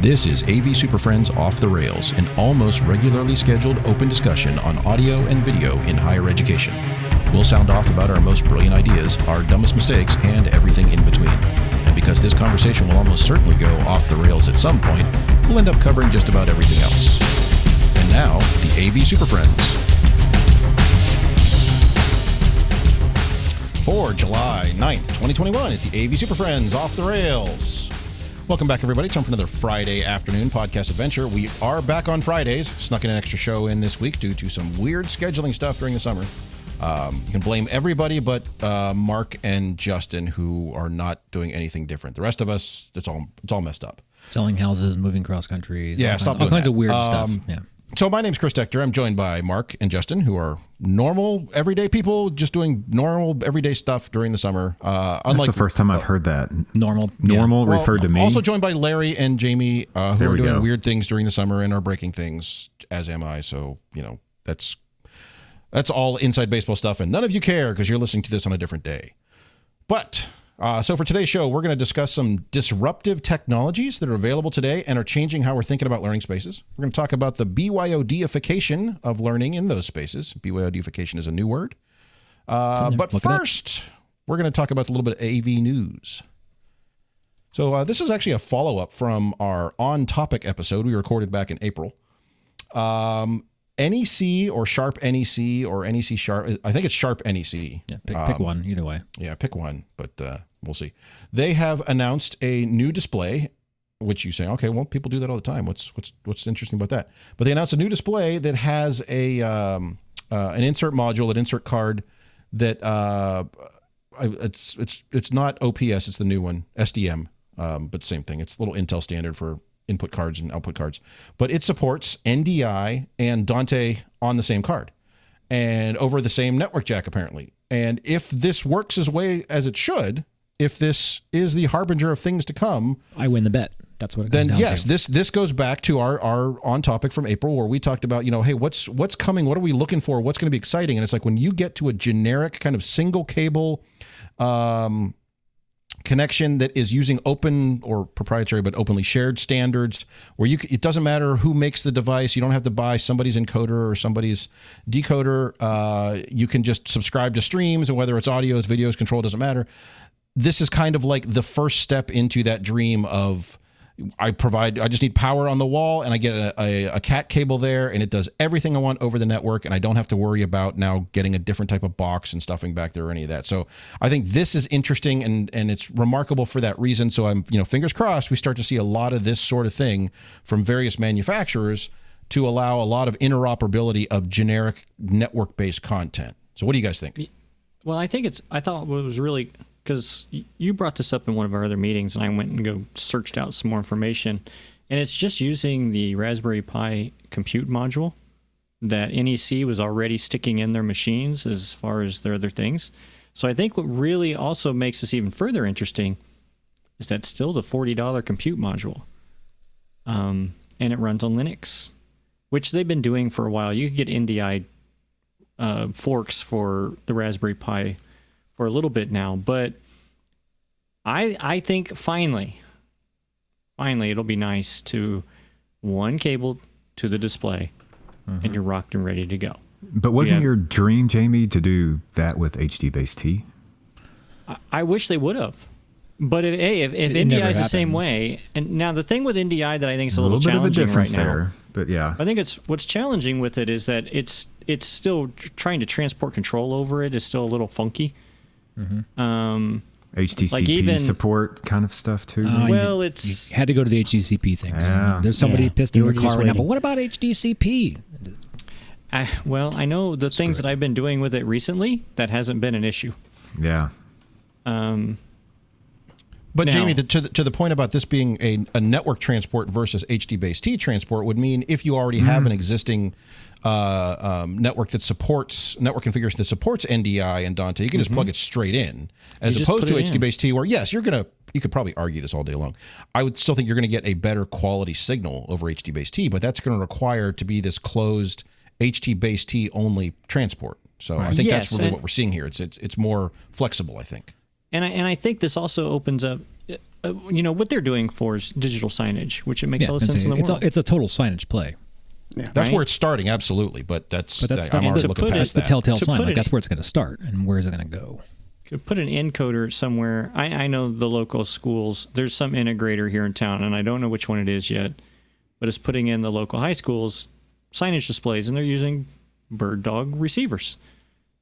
This is AV SuperFriends Off the Rails, an almost regularly scheduled open discussion on audio and video in higher education. We'll sound off about our most brilliant ideas, our dumbest mistakes, and everything in between. And because this conversation will almost certainly go off the rails at some point, we'll end up covering just about everything else. And now, the AV SuperFriends. For July 9th, 2021, it's the AV SuperFriends Off the Rails. Welcome back, everybody. Time for another Friday afternoon podcast adventure. We are back on Fridays. Snuck in an extra show in this week due to some weird scheduling stuff during the summer. You can blame everybody but Mark and Justin, who are not doing anything different. The rest of us, it's all messed up. Selling houses, moving cross country. Yeah, all kinds of weird stuff. Yeah. So my name's Chris Decter. I'm joined by Mark and Justin, who are normal, everyday people just doing normal, everyday stuff during the summer. That's the first time I've heard that. Normal Well, referred to me. Also joined by Larry and Jamie, who are doing weird things during the summer and are breaking things, as am I. So, that's all inside baseball stuff, and none of you care because you're listening to this on a different day. But so for today's show, we're going to discuss some disruptive technologies that are available today and are changing how we're thinking about learning spaces. We're going to talk about the BYOD-ification of learning in those spaces. BYOD-ification is a new word. But first, we're going to talk about a little bit of AV news. So this is actually a follow-up from our On Topic episode we recorded back in April. NEC or Sharp NEC or NEC Sharp. I think it's Sharp NEC. Yeah, pick one, either way. Yeah, pick one, but we'll see. They have announced a new display, which you say, okay, well, people do that all the time. What's interesting about that? But they announced a new display that has an insert module, an insert card that it's not OPS, it's the new one, SDM, but same thing. It's a little Intel standard for input cards and output cards, but it supports NDI and Dante on the same card and over the same network jack, apparently. And if this works as way as it should, if this is the harbinger of things to come, I win the bet. That's what it comes down yes, to. this goes back to our On Topic from April, where we talked about, hey, what's coming? What are we looking for? What's going to be exciting? And it's like when you get to a generic kind of single cable, connection that is using open or proprietary but openly shared standards, where it doesn't matter who makes the device. You don't have to buy somebody's encoder or somebody's decoder. You can just subscribe to streams, and whether it's audios, videos, control, doesn't matter. This is kind of like the first step into that dream of I just need power on the wall, and I get a cat cable there, and it does everything I want over the network, and I don't have to worry about now getting a different type of box and stuffing back there or any of that. So I think this is interesting, and it's remarkable for that reason. So I'm, fingers crossed, we start to see a lot of this sort of thing from various manufacturers to allow a lot of interoperability of generic network-based content. So what do you guys think? Well, I thought what was really, because you brought this up in one of our other meetings, and I went and searched out some more information, and it's just using the Raspberry Pi compute module that NEC was already sticking in their machines as far as their other things. So I think what really also makes this even further interesting is that still the $40 compute module, and it runs on Linux, which they've been doing for a while. You can get NDI forks for the Raspberry Pi for a little bit now, but I think finally it'll be nice to one cable to the display, and you're rocked and ready to go. But wasn't your dream, Jamie, to do that with HD-based-T? I wish they would have. But if NDI is the same way, and now the thing with NDI that I think is a little challenging bit of a difference right now, there, but yeah, I think what's challenging with it is that it's still trying to transport control over it is still a little funky. HTCP support kind of stuff too. Well, you had to go to the HTCP thing. Yeah. There's somebody pissed in your car right now, but waiting. what about HTCP? I know the things that I've been doing with it recently, that hasn't been an issue. Yeah. But now, Jamie, to the point about this being a network transport versus HD-based-T transport would mean if you already have an existing network configuration that supports NDI and Dante, you can just plug it straight in, as opposed to HD-based-T, where yes, you could probably argue this all day long. I would still think you're going to get a better quality signal over HD-based-T, but that's going to require to be this closed HD-based-T only transport. So I think that's really what we're seeing here. It's more flexible, I think. And I think this also opens up what they're doing for is digital signage, which it makes all the sense in the world. It's a total signage play. Yeah. That's where it's starting, absolutely. But that's I'm already looking past that's that. the telltale sign. Like that's where it's going to start, and where is it going to go? Could put an encoder somewhere. I know the local schools. There's some integrator here in town, and I don't know which one it is yet, but it's putting in the local high schools signage displays, and they're using bird dog receivers,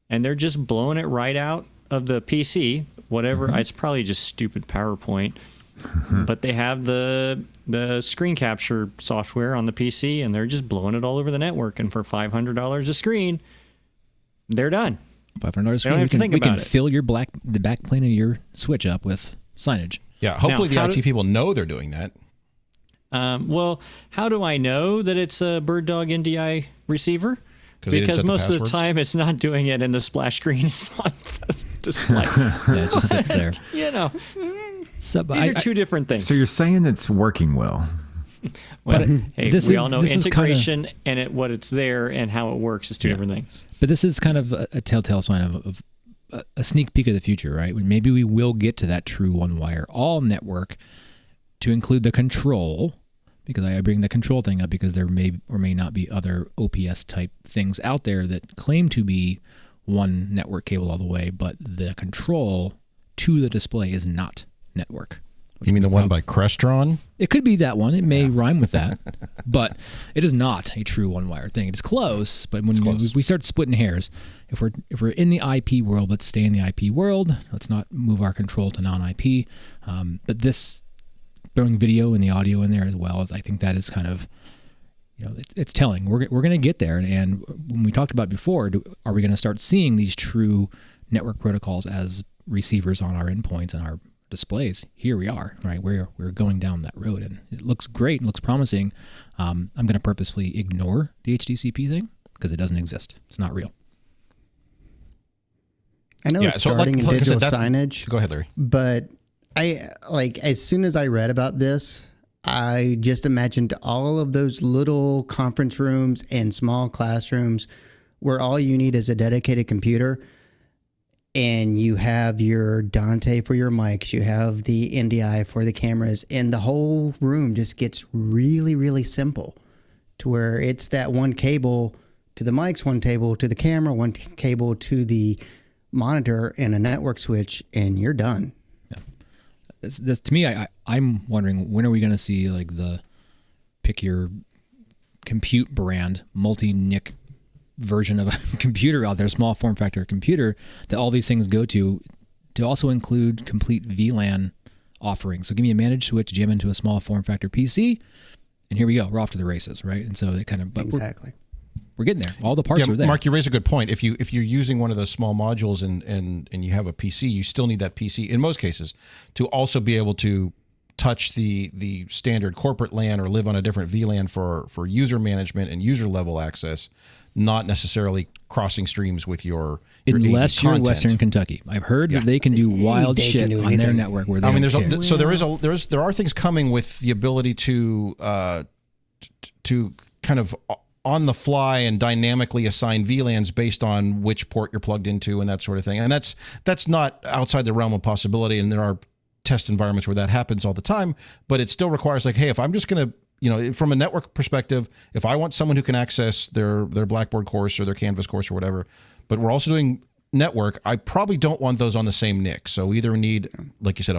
and they're just blowing it right out of the PC. Whatever. It's probably just stupid PowerPoint. But they have the screen capture software on the PC, and they're just blowing it all over the network. And for $500 a screen, they're done. $500 a screen. We can fill the back plane of your switch up with signage. Yeah, hopefully the IT people know they're doing that. Well, how do I know that it's a Bird Dog NDI receiver? Because most of the time it's not doing it, and the splash screen is on the display. Yeah, it just sits there. So, these are two different things. So you're saying it's working well. Well, we all know integration and what it's there and how it works is two different things. But this is kind of a telltale sign of a sneak peek of the future, right? Maybe we will get to that true one-wire all network to include the control, because I bring the control thing up because there may or may not be other OPS type things out there that claim to be one network cable all the way, but the control to the display is not network. You mean the one by Crestron? It could be that one. It may rhyme with that, but it is not a true one-wire thing. It is close, but when we start splitting hairs, if we're in the IP world, let's stay in the IP world. Let's not move our control to non-IP. But this throwing video and the audio in there as well, I think that is kind of, it's telling. We're going to get there, and when we talked about before, are we going to start seeing these true network protocols as receivers on our endpoints and our displays? Here we are, right? We're going down that road, and it looks great. It looks promising. I'm going to purposefully ignore the HDCP thing because it doesn't exist. It's not real. I know it's starting in digital signage. Go ahead, Larry. But as soon as I read about this, I just imagined all of those little conference rooms and small classrooms where all you need is a dedicated computer. And you have your Dante for your mics, you have the NDI for the cameras, and the whole room just gets really, really simple to where it's that one cable to the mics, one cable to the camera, one cable to the monitor, and a network switch, and you're done. Yeah. To me, I'm wondering, when are we going to see like the pick your compute brand multi-NIC version of a computer out there, small form factor computer that all these things go to also include complete VLAN offerings. So give me a managed switch, jam into a small form factor PC, and here we go. We're off to the races, right? And so it kind of exactly. We're getting there. All the parts are there. Mark, you raise a good point. If you're using one of those small modules and you have a PC, you still need that PC in most cases to also be able to touch the standard corporate LAN or live on a different VLAN for user management and user level access, not necessarily crossing streams with your unless you're in content. Western Kentucky. I've heard that they can do wild shit on their network where they there are things coming with the ability to kind of on the fly and dynamically assign VLANs based on which port you're plugged into and that sort of thing. And that's not outside the realm of possibility, and there are test environments where that happens all the time, but it still requires hey, if I'm just going to, from a network perspective, if I want someone who can access their Blackboard course or their Canvas course or whatever, but we're also doing network, I probably don't want those on the same NIC. So either need, like you said,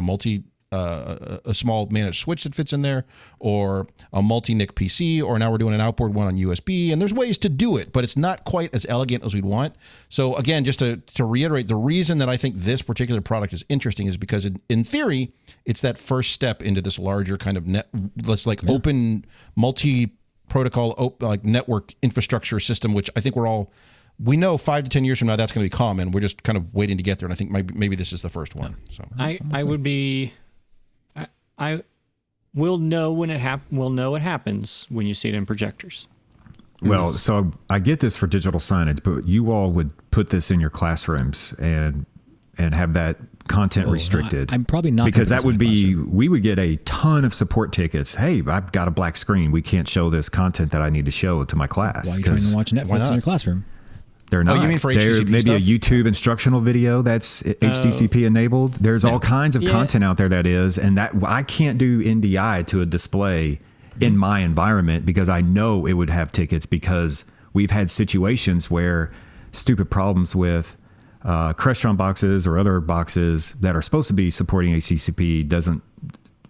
a small managed switch that fits in there, or a multi-NIC PC, or now we're doing an outboard one on USB. And there's ways to do it, but it's not quite as elegant as we'd want. So again, just to reiterate, the reason that I think this particular product is interesting is because in theory, it's that first step into this larger kind of open multi-protocol network infrastructure system, which I think we know 5 to 10 years from now that's going to be common. We're just kind of waiting to get there, and I think maybe this is the first one. So I will know when we'll know it happens when you see it in projectors. Well, so I get this for digital signage, but you all would put this in your classrooms and have that content restricted. I'm probably not, because that would be, we would get a ton of support tickets. Hey, I've got a black screen. We can't show this content that I need to show to my class. Why are you trying to watch Netflix in your classroom? They're not. Oh, you mean for They're HTTP maybe stuff? a YouTube instructional video that's HTTP enabled. There's all kinds of content out there that is, and that I can't do NDI to a display in my environment because I know it would have tickets, because we've had situations where stupid problems with Crestron boxes or other boxes that are supposed to be supporting HTTP doesn't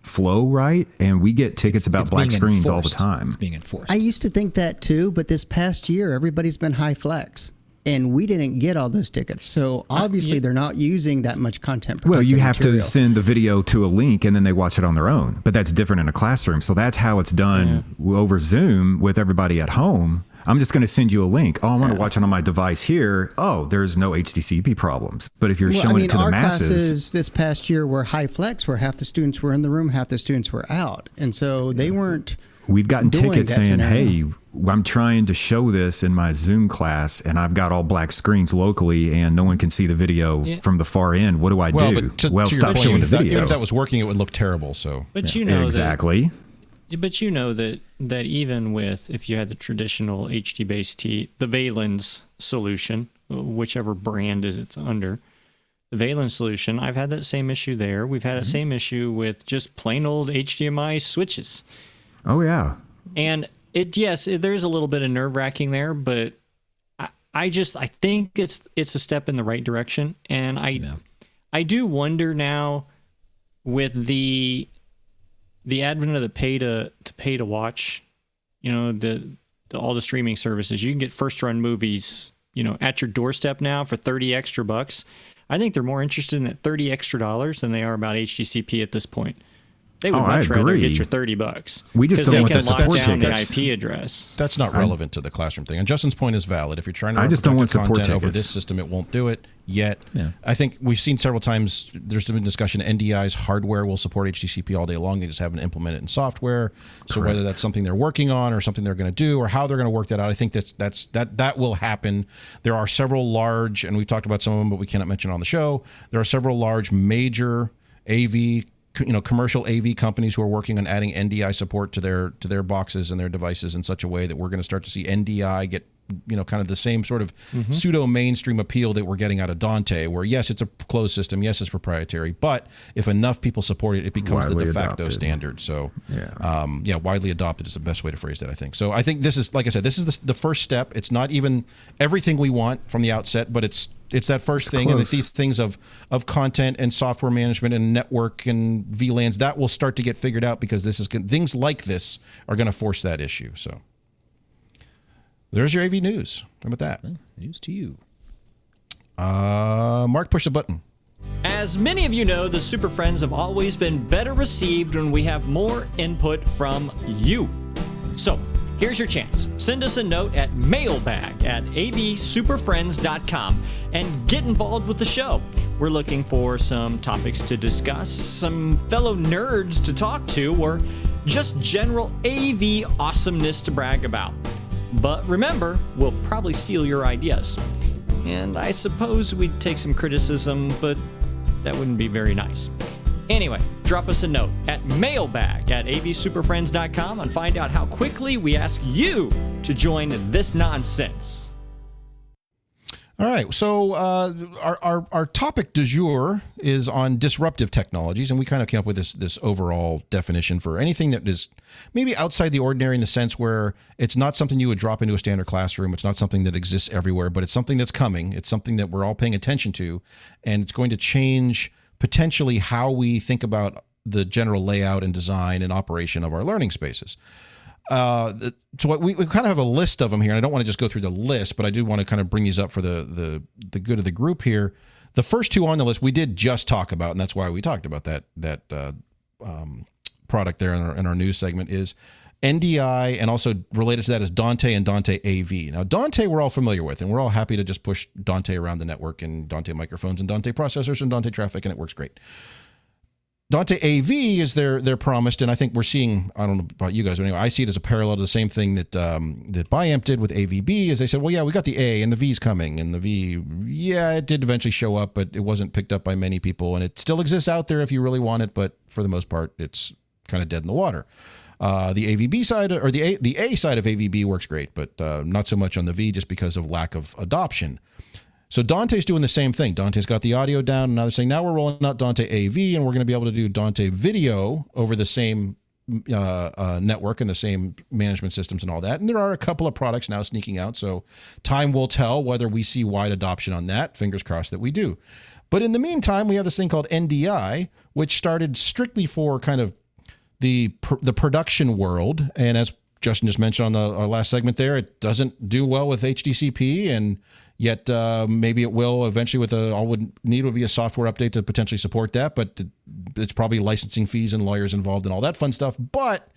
flow right, and we get tickets about black screens all the time. It's being enforced. I used to think that too, but this past year, everybody's been high flex, and we didn't get all those tickets. So obviously, they're not using that much content. Well, you have material. to send the video to a link, and then they watch it on their own. But that's different in a classroom. So that's how it's done over Zoom with everybody at home. I'm just going to send you a link. Oh, I want to watch it on my device here. Oh, there's no HTTP problems. But if you're showing it to the masses, our classes this past year were high flex, where half the students were in the room, half the students were out, and so they weren't. We've gotten tickets saying, scenario. "Hey, I'm trying to show this in my Zoom class, and I've got all black screens locally, and no one can see the video from the far end. What do I do?" But to stop your showing point, the video. even if that was working, it would look terrible. So, But you know exactly. But you know that even with, if you had the traditional HT-based T, the Valens solution, whichever brand is it's under, the Valens solution, I've had that same issue there. We've had that same issue with just plain old HDMI switches. Oh yeah. And there's a little bit of nerve wracking there, but I think it's a step in the right direction. And I do wonder now with the advent of the pay to watch, all the streaming services, you can get first run movies, at your doorstep now for $30 extra. I think they're more interested in that $30 extra than they are about HTTP at this point. They would much rather get your $30. We just don't want the support down tickets. the IP address. That's not relevant to the classroom thing. And Justin's point is valid. If you're trying to I just don't want content support over tickets. this system, it won't do it yet. Yeah. I think we've seen several times, there's been discussion, NDI's hardware will support HTTP all day long. They just haven't implemented it in software. So whether that's something they're working on or something they're going to do or how they're going to work that out, I think that will happen. There are several large, and we've talked about some of them, but we cannot mention on the show. There are several large major commercial AV companies who are working on adding NDI support to their boxes and their devices in such a way that we're going to start to see NDI get kind of the same sort of pseudo mainstream appeal that we're getting out of Dante, where yes, it's a closed system, yes, it's proprietary, but if enough people support it, it becomes the de facto standard. So widely adopted is the best way to phrase that, I think. So I think this is, like I said, this is the first step. It's not even everything we want from the outset, but it's that first thing. Close. And these things of content and software management and network and VLANs, that will start to get figured out, because things like this are going to force that issue. So there's your AV news. How about that? News to you. Mark, push the button. As many of you know, the Super Friends have always been better received when we have more input from you. So here's your chance. Send us a note at mailbag@avsuperfriends.com and get involved with the show. We're looking for some topics to discuss, some fellow nerds to talk to, or just general AV awesomeness to brag about. But remember, we'll probably steal your ideas. And I suppose we'd take some criticism, but that wouldn't be very nice. Anyway, drop us a note at mailbag@avsuperfriends.com and find out how quickly we ask you to join this nonsense. All right, so our topic du jour is on disruptive technologies, and we kind of came up with this overall definition for anything that is maybe outside the ordinary, in the sense where it's not something you would drop into a standard classroom. It's not something that exists everywhere, but it's something that's coming. It's something that we're all paying attention to, and it's going to change potentially how we think about the general layout and design and operation of our learning spaces. So we kind of have a list of them here, and I don't want to just go through the list, but I do want to kind of bring these up for the good of the group here. The first two on the list we did just talk about, and that's why we talked about that product there in our news segment, is NDI, and also related to that is Dante and Dante AV. Now, Dante we're all familiar with, and we're all happy to just push Dante around the network, and Dante microphones and Dante processors and Dante traffic, and it works great. Dante AV is their promised, and I think we're seeing, I don't know about you guys, but anyway, I see it as a parallel to the same thing that Biamp did with AVB, is they said, well, yeah, we got the A, and the V's coming, and the V, yeah, it did eventually show up, but it wasn't picked up by many people, and it still exists out there if you really want it, but for the most part, it's kind of dead in the water. The AVB side or the A side of AVB works great, but not so much on the V just because of lack of adoption. So Dante's doing the same thing. Dante's got the audio down, and now they're saying now we're rolling out Dante AV, and we're going to be able to do Dante video over the same network and the same management systems and all that. And there are a couple of products now sneaking out, so time will tell whether we see wide adoption on that. Fingers crossed that we do. But in the meantime, we have this thing called NDI, which started strictly for kind of the production world. And as Justin just mentioned on our last segment there, it doesn't do well with HDCP, and yet maybe it will eventually with all would need would be a software update to potentially support that, but it's probably licensing fees and lawyers involved and all that fun stuff. But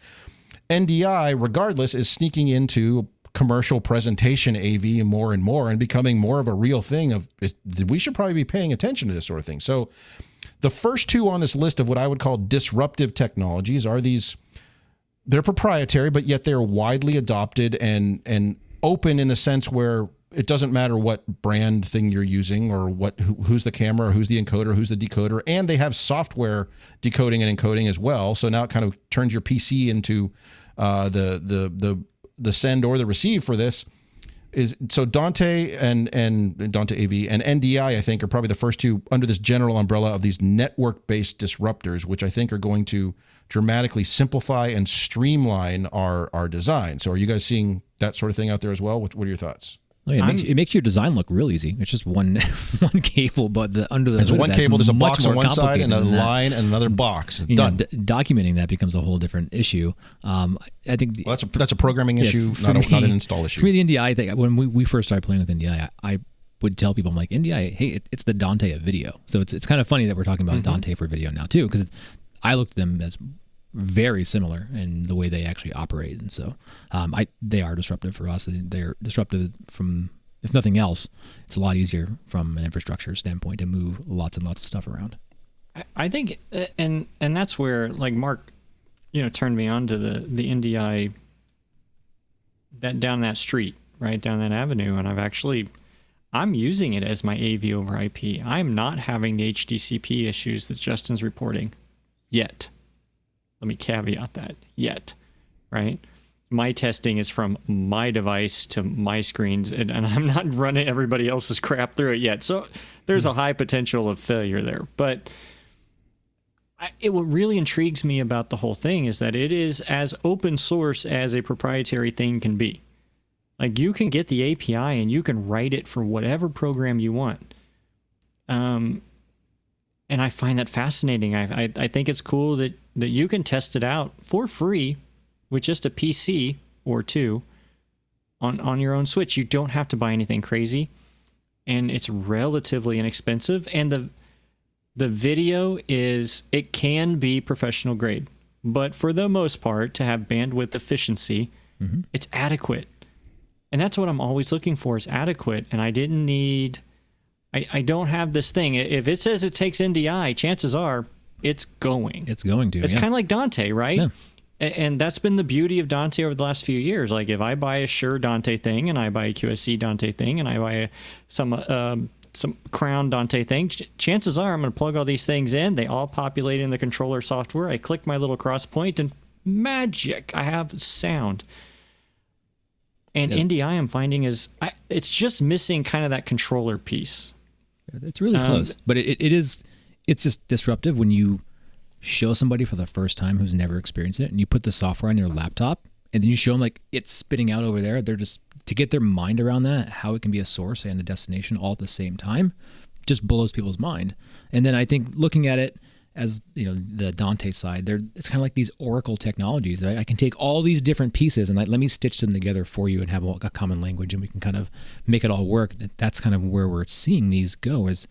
NDI, regardless, is sneaking into commercial presentation AV more and more and becoming more of a real thing. We should probably be paying attention to this sort of thing. So the first two on this list of what I would call disruptive technologies are these. They're proprietary, but yet they're widely adopted and open in the sense where it doesn't matter what brand thing you're using or who's the camera, or who's the encoder, who's the decoder, and they have software decoding and encoding as well. So now it kind of turns your PC into the send or the receive for this. So Dante and Dante AV and NDI, I think, are probably the first two under this general umbrella of these network-based disruptors, which I think are going to dramatically simplify and streamline our design. So are you guys seeing that sort of thing out there as well? What are your thoughts? Oh, yeah, it makes your design look real easy. It's just one cable, but under the it's one cable. There's a box on one side and a line and another box. Done. Documenting that becomes a whole different issue. I think that's a programming issue, not an install issue. For me, the NDI, I think when we first started playing with NDI, I would tell people, I'm like, NDI, hey, it's the Dante of video. So it's kind of funny that we're talking about Dante for video now too, because I looked at them as very similar in the way they actually operate, and so they are disruptive for us. They're disruptive from, if nothing else, it's a lot easier from an infrastructure standpoint to move lots and lots of stuff around. I think, and that's where like Mark, turned me on to the NDI that down that street, right down that avenue, and I'm using it as my AV over IP. I'm not having the HDCP issues that Justin's reporting yet. Let me caveat that, yet, right? My testing is from my device to my screens, and I'm not running everybody else's crap through it yet. So there's a high potential of failure there. But what really intrigues me about the whole thing is that it is as open source as a proprietary thing can be. Like, you can get the API and you can write it for whatever program you want. And I find that fascinating. I think it's cool that you can test it out for free with just a PC or two on your own Switch. You don't have to buy anything crazy, and it's relatively inexpensive. And the video it can be professional grade, but for the most part, to have bandwidth efficiency, it's adequate. And that's what I'm always looking for, is adequate. And I don't have this thing. If it says it takes NDI, chances are it's going. It's going to. It's kind of like Dante, right? Yeah. And that's been the beauty of Dante over the last few years. Like, if I buy a Shure Dante thing, and I buy a QSC Dante thing, and I buy some Crown Dante thing, chances are I'm going to plug all these things in. They all populate in the controller software. I click my little cross point, and magic, I have sound. And NDI, I'm finding, it's just missing kind of that controller piece. It's really close, but it's just disruptive when you show somebody for the first time who's never experienced it, and you put the software on your laptop, and then you show them like it's spitting out over there. They're just, to get their mind around that, how it can be a source and a destination all at the same time, just blows people's mind. And then I think looking at it as, the Dante side, it's kind of like these Oracle technologies, right? I can take all these different pieces and let me stitch them together for you and have a common language, and we can kind of make it all work. That's kind of where we're seeing these go, is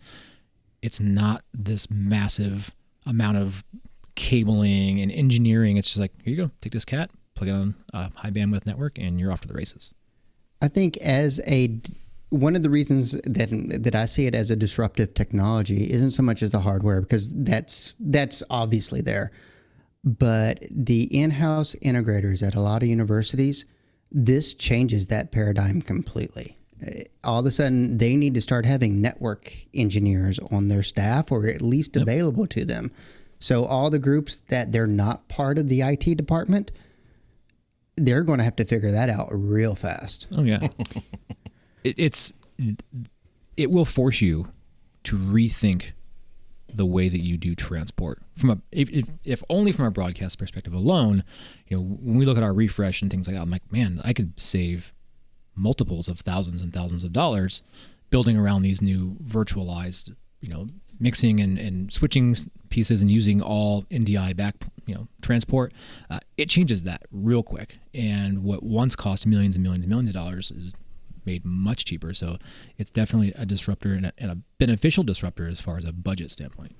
it's not this massive amount of cabling and engineering. It's just like, here you go, take this cat, plug it on a high bandwidth network, and you're off to the races. I think one of the reasons that I see it as a disruptive technology isn't so much as the hardware, because that's obviously there, but the in-house integrators at a lot of universities, this changes that paradigm completely. All of a sudden, they need to start having network engineers on their staff, or at least available to them. So all the groups that they're not part of the IT department, they're going to have to figure that out real fast. Oh yeah. It will force you to rethink the way that you do transport if only from a broadcast perspective alone. When we look at our refresh and things like that, I'm like, man, I could save multiples of thousands and thousands of dollars building around these new virtualized, mixing and switching pieces and using all NDI back, transport. It changes that real quick. And what once cost millions and millions and millions of dollars is made much cheaper. So it's definitely a disruptor and a beneficial disruptor as far as a budget standpoint.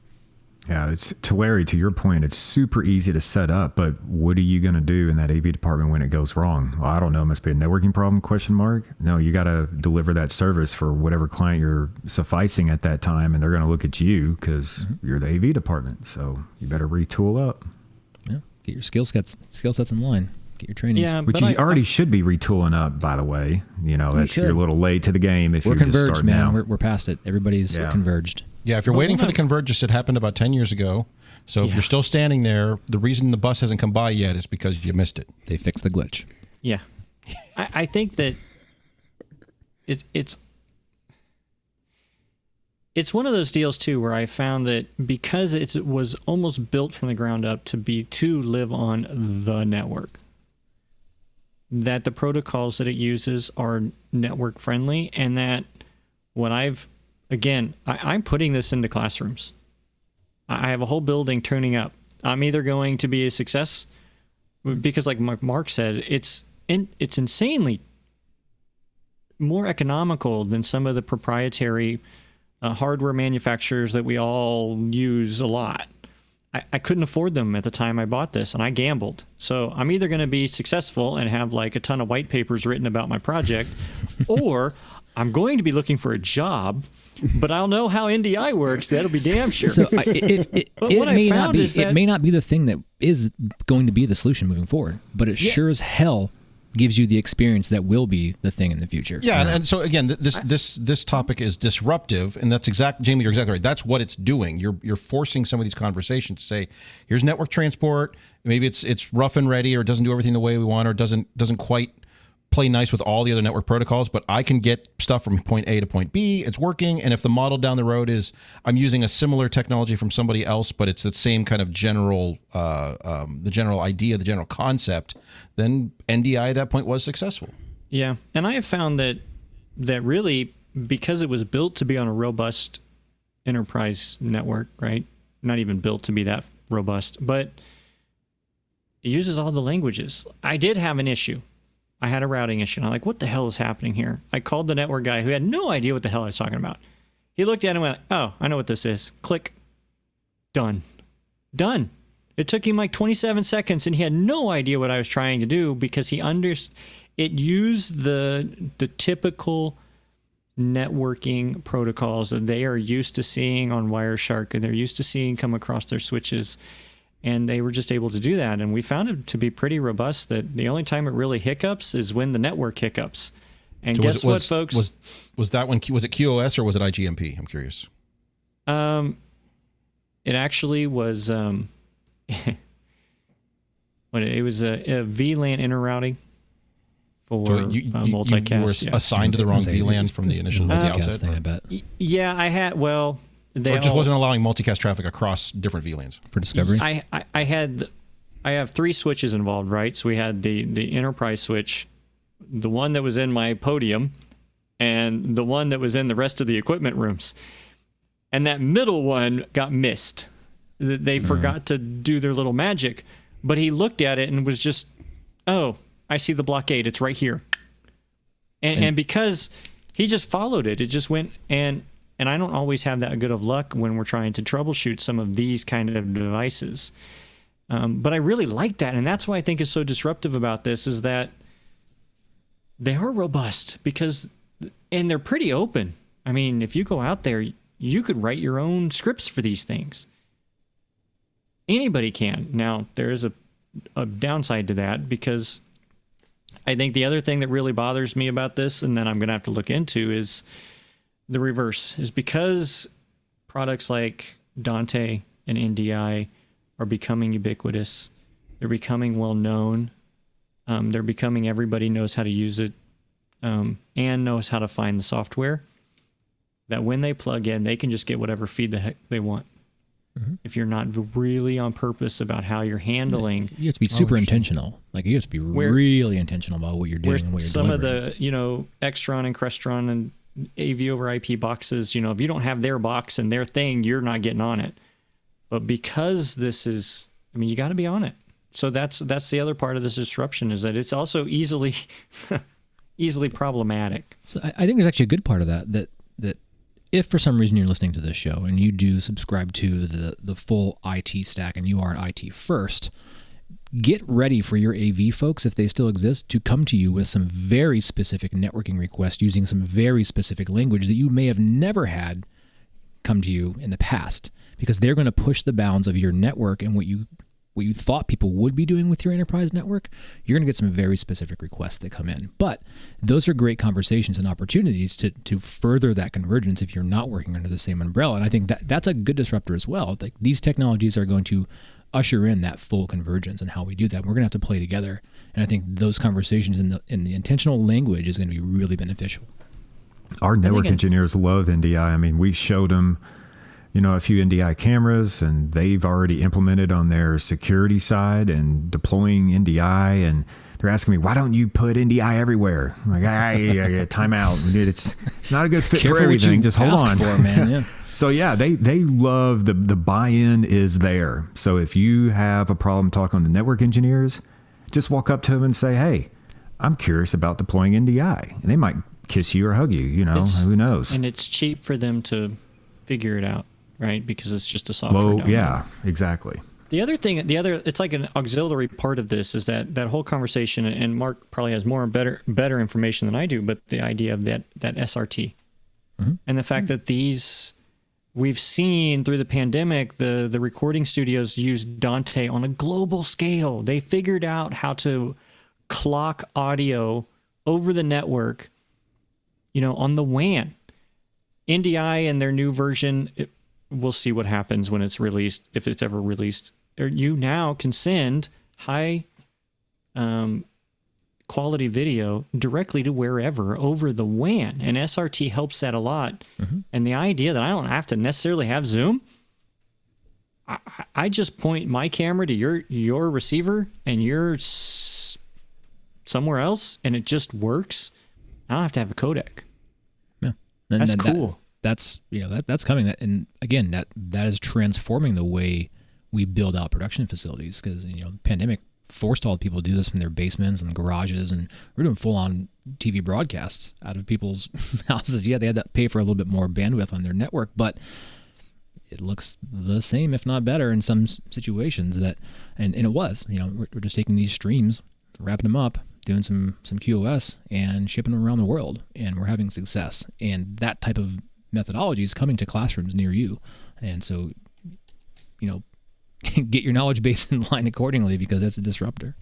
Yeah, to Larry, to your point, it's super easy to set up, but what are you going to do in that AV department when it goes wrong? Well, I don't know. It must be a networking problem, ? No, you got to deliver that service for whatever client you're sufficing at that time, and they're going to look at you because you're the AV department. So you better retool up. Yeah, get your skill sets in line. Get your trainings. Yeah, which you already should be retooling up, by the way. You're a little late to the game if you're converged, just starting man. out. We're past it. Everybody's converged. Yeah, if you're waiting for the convergence, it happened about 10 years ago. So if you're still standing there, the reason the bus hasn't come by yet is because you missed it. They fixed the glitch. Yeah. I think that it's one of those deals too where I found that because it was almost built from the ground up to live on the network, that the protocols that it uses are network friendly, and that when I'm putting this into classrooms. I have a whole building turning up. I'm either going to be a success because, like Mark said, it's insanely more economical than some of the proprietary hardware manufacturers that we all use a lot. I couldn't afford them at the time I bought this, and I gambled. So I'm either going to be successful and have like a ton of white papers written about my project, or I'm going to be looking for a job, but I'll know how NDI works. That'll be damn sure. So it may not be the thing that is going to be the solution moving forward, but it sure as hell gives you the experience that will be the thing in the future. Yeah, and so again, this topic is disruptive, and that's Jamie, you're exactly right. That's what it's doing. You're forcing some of these conversations to say, here's network transport. Maybe it's rough and ready, or it doesn't do everything the way we want, or doesn't quite play nice with all the other network protocols, but I can get stuff from point A to point B. It's working. And if the model down the road is I'm using a similar technology from somebody else, but it's the same kind of general, the general idea, the general concept, then NDI at that point was successful. Yeah. And I have found that really, because it was built to be on a robust enterprise network, right? Not even built to be that robust, but it uses all the languages. I did have an issue. I had a routing issue, and I'm like, what the hell is happening here? I called the network guy who had no idea what the hell I was talking about. He looked at it and went, oh, I know what this is. Click. Done. It took him like 27 seconds, and he had no idea what I was trying to do because it used the typical networking protocols that they are used to seeing on Wireshark and they're used to seeing come across their switches. And they were just able to do that. And we found it to be pretty robust, that the only time it really hiccups is when the network hiccups. And so guess what, folks? Was that when, was it QoS or was it IGMP? I'm curious. It actually was, it was a VLAN interrouting for multicast. You were assigned to the wrong VLAN from the initial outset? Thing, I bet. Yeah, I had, well... Or just wasn't allowing multicast traffic across different VLANs for discovery. I have 3 switches involved, right? So we had the enterprise switch, the one that was in my podium, and the one that was in the rest of the equipment rooms. And that middle one got missed. They forgot to do their little magic, but he looked at it and was just, oh, I see the blockade. It's right here. And because he just followed it, it just went and I don't always have that good of luck when we're trying to troubleshoot some of these kind of devices. But I really like that. And that's why I think is so disruptive about this is that they are robust and they're pretty open. I mean, if you go out there, you could write your own scripts for these things. Anybody can. Now, there is a downside to that because I think the other thing that really bothers me about this, and that I'm going to have to look into, is the reverse, is because products like Dante and NDI are becoming ubiquitous, they're becoming well known, They're becoming everybody knows how to use it and knows how to find the software, that when they plug in, they can just get whatever feed the heck they want. If you're not really on purpose about how you're handling, you have to be super intentional. Like you have to be really intentional about what you're doing and what you're some delivering. of the, Extron and Crestron and AV over IP boxes, if you don't have their box and their thing, you're not getting on it. But because this is, you got to be on it. So that's the other part of this disruption, is that it's also easily problematic. So I think there's actually a good part of that if for some reason you're listening to this show and you do subscribe to the full IT stack and you are an IT first, get ready for your AV folks, if they still exist, to come to you with some very specific networking requests using some very specific language that you may have never had come to you in the past, because they're going to push the bounds of your network and what you thought people would be doing with your enterprise network. You're going to get some very specific requests that come in. But those are great conversations and opportunities to further that convergence if you're not working under the same umbrella. And I think that's a good disruptor as well. Like, these technologies are going to usher in that full convergence and how we do that. We're going to have to play together. And I think those conversations in the intentional language is going to be really beneficial. Our network engineers love NDI. We showed them a few NDI cameras, and they've already implemented on their security side and deploying NDI. And they're asking me, why don't you put NDI everywhere? I'm like, time out. Dude, it's not a good fit for everything. Just hold on. For, man. Yeah. So yeah, they love the buy-in is there. So if you have a problem talking to the network engineers, just walk up to them and say, hey, I'm curious about deploying NDI. And they might kiss you or hug you, who knows? And it's cheap for them to figure it out. Right, because it's just a software download. Yeah, exactly. The other thing, it's like an auxiliary part of this is that whole conversation, and Mark probably has more and better information than I do, but the idea of that SRT, and the fact that we've seen through the pandemic, the recording studios use Dante on a global scale. They figured out how to clock audio over the network, on the WAN. NDI and their new version, we'll see what happens when it's released, if it's ever released. You now can send high quality video directly to wherever over the WAN, and SRT helps that a lot. And the idea that I don't have to necessarily have Zoom, I just point my camera to your receiver and you're somewhere else, and it just works. I don't have to have a codec. Yeah, and that's cool. That's coming. And again, that is transforming the way we build out production facilities, because the pandemic forced all people to do this from their basements and garages, and we're doing full on TV broadcasts out of people's houses. Yeah, they had to pay for a little bit more bandwidth on their network, but it looks the same, if not better, in some situations. And it was. We're just taking these streams, wrapping them up, doing some QoS, and shipping them around the world, and we're having success. And that type of methodology is coming to classrooms near you. And so, get your knowledge base in line accordingly, because that's a disruptor.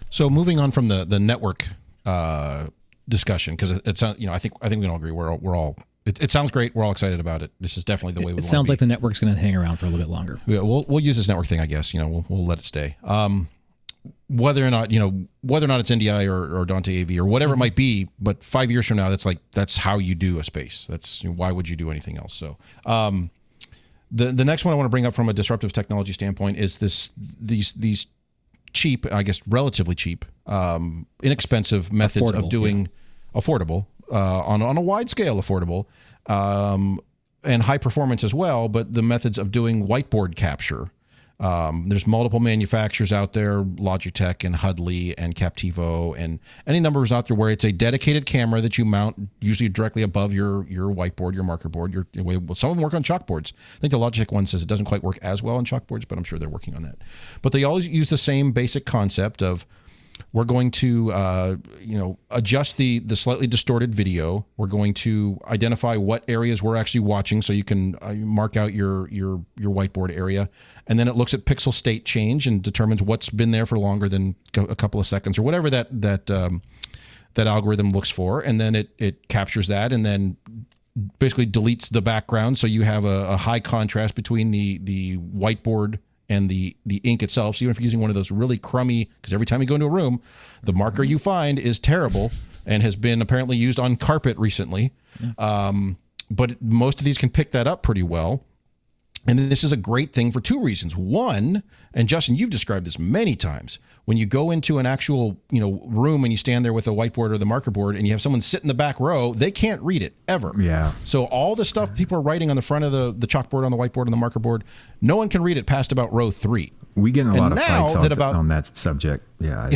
So moving on from the network discussion, because it's I think we can all agree we're all it sounds great. We're all excited about it. This is definitely the way we want it. It sounds like the network's going to hang around for a little bit longer. Yeah, we'll use this network thing, I guess. We'll let it stay. Whether or not it's NDI or Dante AV or whatever it might be, but 5 years from now, that's how you do a space. That's why would you do anything else? So the next one I want to bring up from a disruptive technology standpoint is these cheap, I guess relatively cheap, inexpensive methods of doing affordable on a wide scale, affordable and high performance as well. But the methods of doing whiteboard capture. There's multiple manufacturers out there, Logitech and Hudley and Captivo and any numbers out there where it's a dedicated camera that you mount usually directly above your whiteboard, your marker board. Some of them work on chalkboards. I think the Logitech one says it doesn't quite work as well on chalkboards, but I'm sure they're working on that. But they always use the same basic concept of we're going to adjust the slightly distorted video. We're going to identify what areas we're actually watching, so you can mark out your whiteboard area, and then it looks at pixel state change and determines what's been there for longer than a couple of seconds or whatever that algorithm looks for, and then it captures that and then basically deletes the background, so you have a high contrast between the whiteboard and the ink itself. So even if you're using one of those really crummy, because every time you go into a room, the marker you find is terrible and has been apparently used on carpet recently. But most of these can pick that up pretty well. And this is a great thing for two reasons. One, and Justin, you've described this many times, when you go into an actual, room and you stand there with a whiteboard or the marker board and you have someone sit in the back row, they can't read it ever. Yeah. So all the stuff people are writing on the front of the chalkboard, on the whiteboard, on the marker board, no one can read it past about row 3. We get in a lot of fights on that subject. Yeah.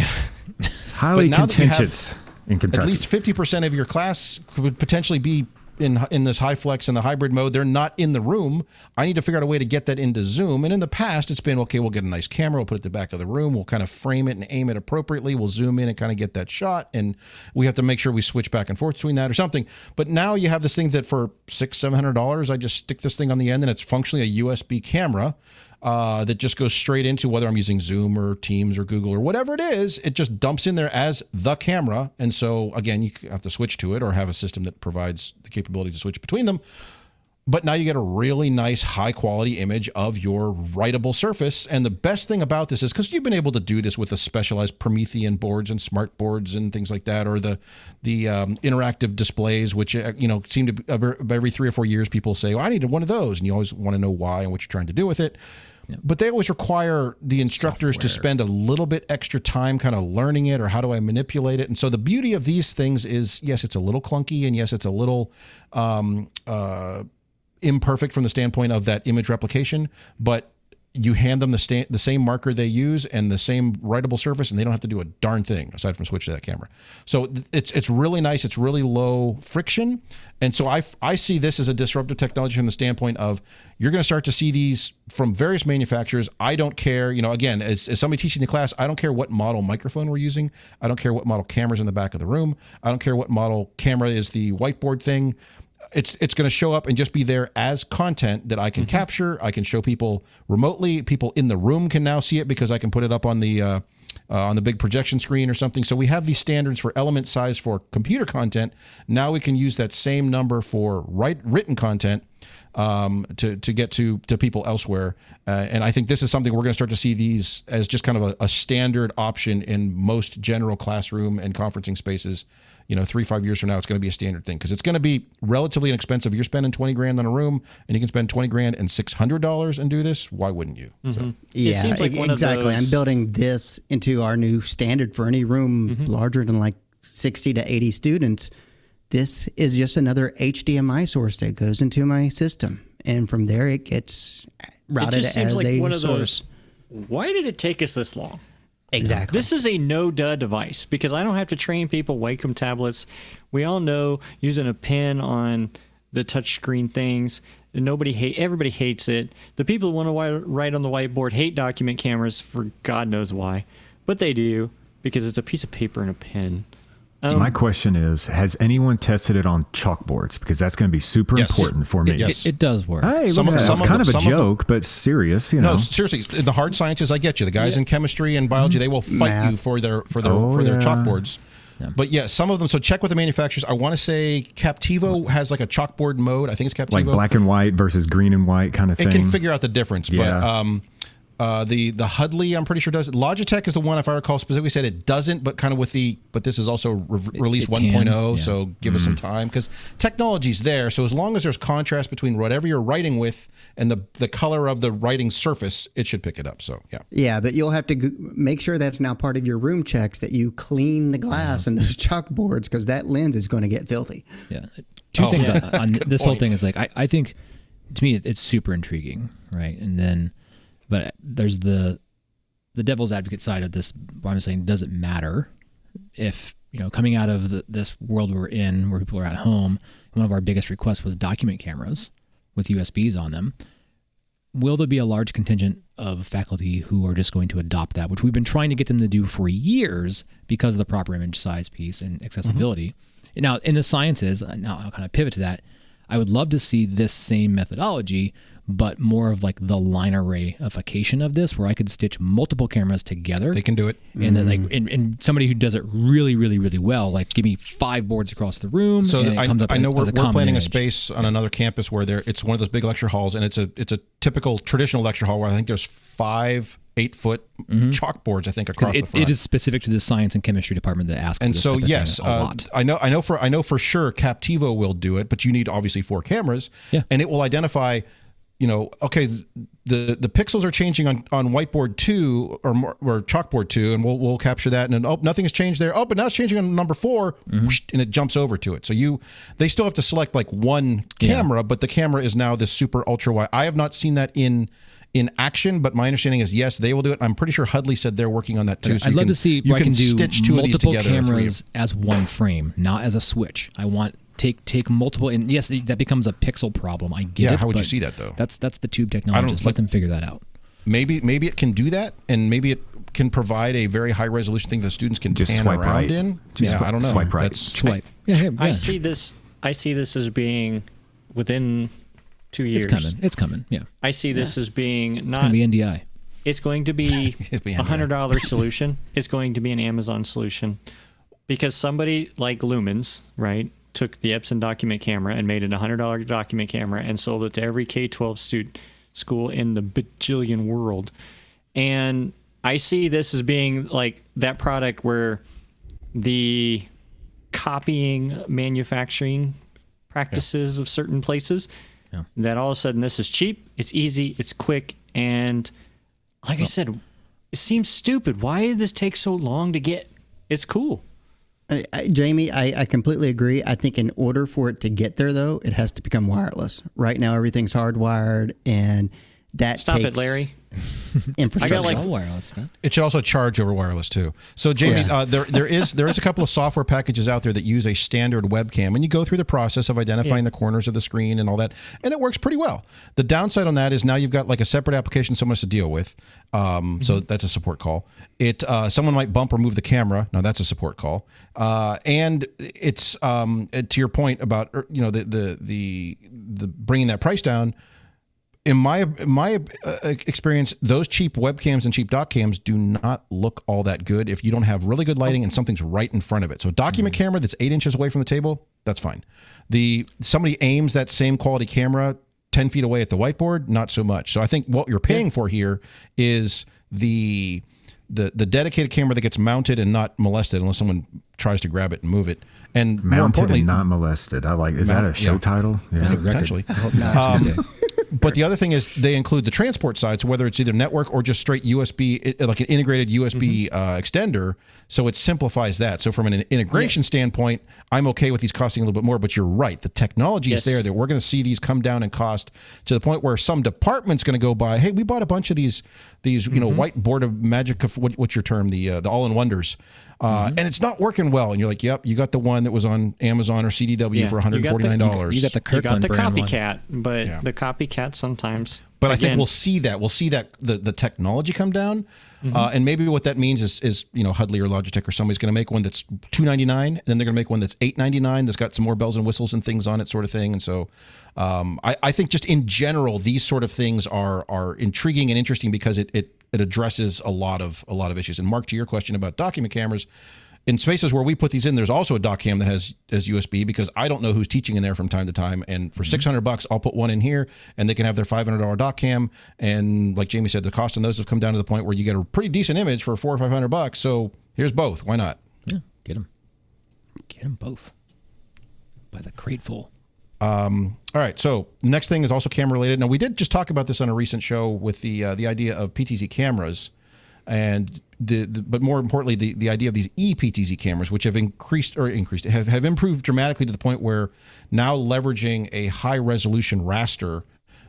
Highly contentious in Kentucky. At least 50% of your class could potentially be in this high flex and the hybrid mode. They're not in the room. I need to figure out a way to get that into Zoom. And in the past, it's been, okay, we'll get a nice camera. We'll put it at the back of the room. We'll kind of frame it and aim it appropriately. We'll zoom in and kind of get that shot. And we have to make sure we switch back and forth between that or something. But now you have this thing that for $600-700, I just stick this thing on the end and it's functionally a USB camera that just goes straight into, whether I'm using Zoom or Teams or Google or whatever it is, it just dumps in there as the camera. And so again, you have to switch to it or have a system that provides the capability to switch between them. But now you get a really nice high quality image of your writable surface. And the best thing about this is, because you've been able to do this with the specialized Promethean boards and smart boards and things like that, or the interactive displays, which seem to every 3 or 4 years people say, well, I needed one of those, and you always want to know why and what you're trying to do with it. Yep. But they always require the instructors to spend a little bit extra time kind of learning it, or how do I manipulate it. And so the beauty of these things is, yes, it's a little clunky, and yes, it's a little imperfect from the standpoint of that image replication, but you hand them the same marker they use and the same writable surface, and they don't have to do a darn thing aside from switch to that camera. So it's really nice. It's really low friction. And so I see this as a disruptive technology from the standpoint of, you're going to start to see these from various manufacturers. I don't care, again, as somebody teaching the class, I don't care what model microphone we're using. I don't care what model camera's in the back of the room. I don't care what model camera is the whiteboard thing. It's going to show up and just be there as content that I can capture. I can show people remotely. People in the room can now see it because I can put it up on the big projection screen or something. So we have these standards for element size for computer content. Now we can use that same number for written content to get to people elsewhere. And I think this is something we're going to start to see these as just kind of a standard option in most general classroom and conferencing spaces. 3-5 years from now, it's going to be a standard thing, because it's going to be relatively inexpensive. You're spending $20,000 on a room, and you can spend $20,000 and $600 and do this. Why wouldn't you? So. Yeah, it seems like exactly. I'm building this into our new standard for any room larger than like 60 to 80 students. This is just another HDMI source that goes into my system, and from there it gets routed as a source. Why did it take us this long? Exactly. This is a no-duh device, because I don't have to train people Wacom tablets. We all know using a pen on the touchscreen things, everybody hates it. The people who want to write on the whiteboard hate document cameras for God knows why, but they do, because it's a piece of paper and a pen. My question is, has anyone tested it on chalkboards? Because that's going to be super important for me. It does work. Hey, it's kind of a joke, but serious, No, seriously, in the hard sciences, I get you. The guys in chemistry and biology, they will fight you for their chalkboards. Yeah. But yeah, some of them. So check with the manufacturers. I want to say Captivo has like a chalkboard mode. I think it's Captivo. Like black and white versus green and white kind of thing. It can figure out the difference, but the Hudley, I'm pretty sure does it. Logitech is the one, if I recall specifically, said it doesn't, but kind of but this is also release 1.0, so give us some time, because technology's there. So as long as there's contrast between whatever you're writing with and the color of the writing surface, it should pick it up. So yeah, but you'll have to make sure that's now part of your room checks, that you clean the glass and those chalkboards, because that lens is going to get filthy. Yeah, two things on this whole thing is, like, I think, to me, it's super intriguing, right? And then, but there's the devil's advocate side of this, where I'm saying, does it matter if, coming out of this world we're in, where people are at home, one of our biggest requests was document cameras with USBs on them. Will there be a large contingent of faculty who are just going to adopt that, which we've been trying to get them to do for years because of the proper image size piece and accessibility? Mm-hmm. Now, in the sciences, now I'll kind of pivot to that, I would love to see this same methodology, but more of like the line arrayification of this, where I could stitch multiple cameras together. They can do it. And then like, and somebody who does it really, really, really well, like give me 5 boards across the room. So and I know we're planning image. a space on another campus where it's one of those big lecture halls, and it's a typical traditional lecture hall where I think there's 5 8-foot chalkboards, I think, across the front. It is specific to the science and chemistry department that asks. And for this so type of yes, thing a lot. I know for sure Captivo will do it, but you need obviously 4 cameras, and it will identify, okay, the pixels are changing on whiteboard 2 or chalkboard 2, and we'll capture that, and then nothing has changed there. But now it's changing on number 4, whoosh, and it jumps over to it. So they still have to select like one camera, but the camera is now this super ultra wide. I have not seen that in action, but my understanding is yes, they will do it. I'm pretty sure Hudley said they're working on that too. So I'd love to see where I can do stitch 2 of these multiple together cameras as one frame, not as a switch. I want take multiple, and yes, that becomes a pixel problem. I get it. Yeah, how would you see that though? That's the tube technologists. Let them figure that out. Maybe it can do that, and maybe it can provide a very high resolution thing that students can just pan swipe around right in. I don't know. Swipe right. Swipe. Yeah. I see this as being within 2 years. It's coming. Yeah. I see this as being not. It's going to be NDI. It's going to be a $100 solution. It's going to be an Amazon solution, because somebody like Lumens, right, took the Epson document camera and made it a $100 document camera and sold it to every K-12 school in the bajillion world. And I see this as being like that product where the copying manufacturing practices of certain places, that all of a sudden this is cheap, it's easy, it's quick, and like I said, it seems stupid. Why did this take so long to get? It's cool. Jamie, I completely agree. I think in order for it to get there, though, it has to become wireless. Right now, everything's hardwired, and that Stop takes it, Larry. infrastructure. I got wireless, man. It should also charge over wireless too. So Jamie, there is a couple of software packages out there that use a standard webcam, and you go through the process of identifying the corners of the screen and all that, and it works pretty well. The downside on that is now you've got like a separate application someone has to deal with. So that's a support call. Someone might bump or move the camera. Now that's a support call. And it's to your point about the bringing that price down. In my experience, those cheap webcams and cheap doc cams do not look all that good if you don't have really good lighting and something's right in front of it. So a document camera that's 8 inches away from the table, that's fine. Somebody aims that same quality camera 10 feet away at the whiteboard, not so much. So I think what you're paying for here is the dedicated camera that gets mounted and not molested unless someone tries to grab it and move it. And more mounted importantly, and not molested. Is that a show title? Yeah, potentially. But the other thing is they include the transport side, so whether it's either network or just straight USB, like an integrated USB extender, so it simplifies that. So from an integration standpoint, I'm okay with these costing a little bit more, but you're right. The technology is there that we're going to see these come down in cost to the point where some department's going to go by, hey, we bought a bunch of these whiteboard of magic, what's your term, the all-in-wonders. And it's not working well. And you're like, yep, you got the one that was on Amazon or CDW for $149. You got the Kirkland brand copycat, but the copycat sometimes. But I think we'll see that. We'll see that the technology come down. And maybe what that means is Hudley or Logitech or somebody's going to make one that's $299, and then they're going to make one that's $899 that's got some more bells and whistles and things on it, sort of thing. And so I think just in general, these sort of things are intriguing and interesting because it addresses a lot of issues. And Mark, to your question about document cameras, in spaces where we put these in, there's also a doc cam that has USB, because I don't know who's teaching in there from time to time. And for $600, I'll put one in here, and they can have their $500 doc cam. And like Jamie said, the cost on those have come down to the point where you get a pretty decent image for $400 or $500. So here's both. Why not? Yeah, get them both by the crateful. All right. So the next thing is also camera related. Now, we did just talk about this on a recent show with the idea of PTZ cameras, and but more importantly, the idea of these ePTZ cameras, which have have improved dramatically to the point where now leveraging a high resolution raster,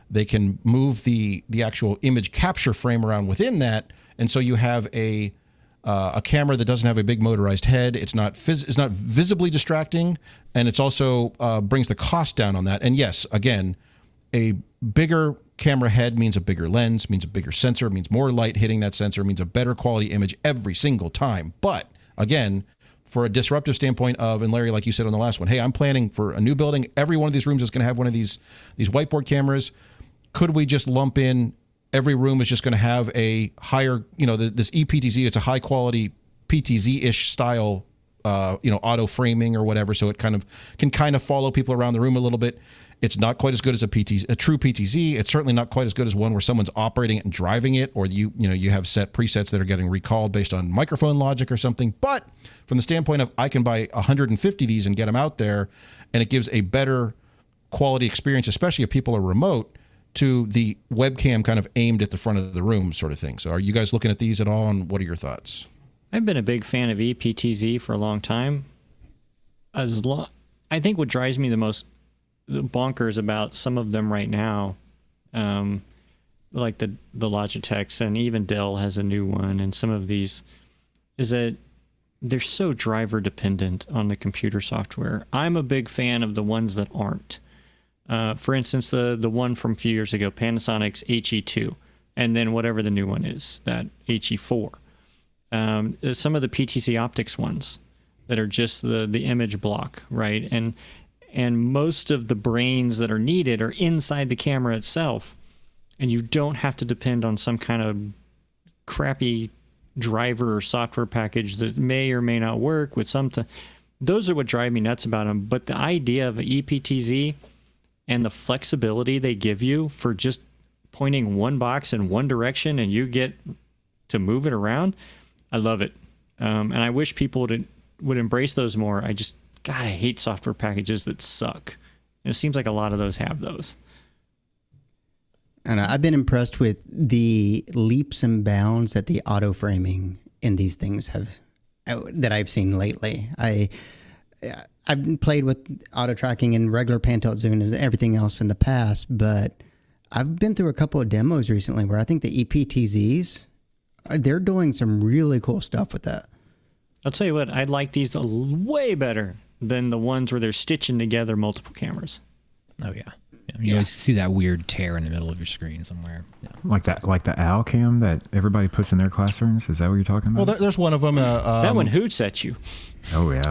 they can move the actual image capture frame around within that, and so you have a camera that doesn't have a big motorized head. It's not visibly distracting, and it's also brings the cost down on that. And yes, again, a bigger camera head means a bigger lens, means a bigger sensor, means more light hitting that sensor, means a better quality image every single time. But again, for a disruptive standpoint and Larry, like you said on the last one, hey, I'm planning for a new building. Every one of these rooms is going to have one of these whiteboard cameras. could we just lump in every room is just going to have a higher, this ePTZ, it's a high quality PTZ-ish style, auto framing or whatever. So it can follow people around the room a little bit. It's not quite as good as a true PTZ. It's certainly not quite as good as one where someone's operating it and driving it, or you have set presets that are getting recalled based on microphone logic or something. But from the standpoint of I can buy 150 of these and get them out there, and it gives a better quality experience, especially if people are remote, to the webcam kind of aimed at the front of the room sort of thing. So are you guys looking at these at all, and what are your thoughts? I've been a big fan of ePTZ for a long time. I think what drives me the most bonkers about some of them right now, like the Logitechs, and even Dell has a new one, and some of these, is that they're so driver dependent on the computer software. I'm a big fan of the ones that aren't. For instance, the one from a few years ago, Panasonic's HE2, and then whatever the new one is, that HE4. Some of the PTZ Optics ones that are just the image block, right? And most of the brains that are needed are inside the camera itself, and you don't have to depend on some kind of crappy driver or software package that may or may not work with those are what drive me nuts about them. But the idea of an ePTZ and the flexibility they give you for just pointing one box in one direction and you get to move it around, I love it. And I wish people would embrace those more. I hate software packages that suck. And it seems like a lot of those have those. And I've been impressed with the leaps and bounds that the auto framing in these things that I've seen lately. I've played with auto tracking and regular pan-tilt zoom and everything else in the past, but I've been through a couple of demos recently where I think the ePTZs, they're doing some really cool stuff with that. I'll tell you what, I like these way better than the ones where they're stitching together multiple cameras. Oh, yeah. You always see that weird tear in the middle of your screen somewhere. Yeah. Like the OWL cam that everybody puts in their classrooms? Is that what you're talking about? Well, there's one of them. That one hoots at you. Oh, yeah.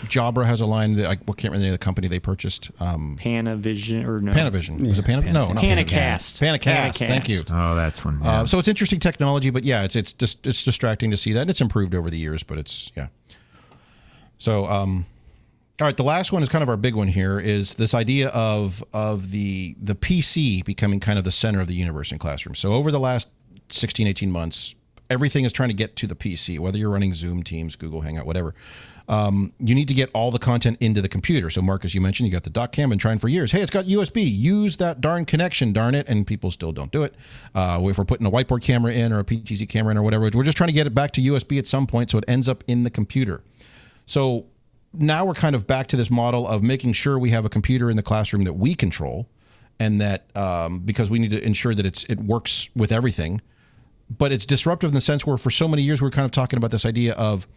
Jabra has a line that I can't remember the name of the company they purchased. Panavision or no? Panavision. Yeah. Was it Panavision? No, not Panacast. Panacast. Thank you. Oh, that's one. Yeah. So it's interesting technology, but yeah, it's distracting to see that. It's improved over the years, but it's, yeah. So, all right, the last one is kind of our big one here, is this idea of the PC becoming kind of the center of the universe in classrooms. So over the last 16, 18 months, everything is trying to get to the PC, whether you're running Zoom, Teams, Google Hangout, whatever. You need to get all the content into the computer. So Mark, as you mentioned, you got the dock cam, been trying for years. Hey, it's got USB. Use that darn connection, darn it. And people still don't do it. If we're putting a whiteboard camera in or a PTZ camera in or whatever, we're just trying to get it back to USB at some point so it ends up in the computer. So now we're kind of back to this model of making sure we have a computer in the classroom that we control, and that because we need to ensure that it works with everything. But it's disruptive in the sense where for so many years we're kind of talking about this idea of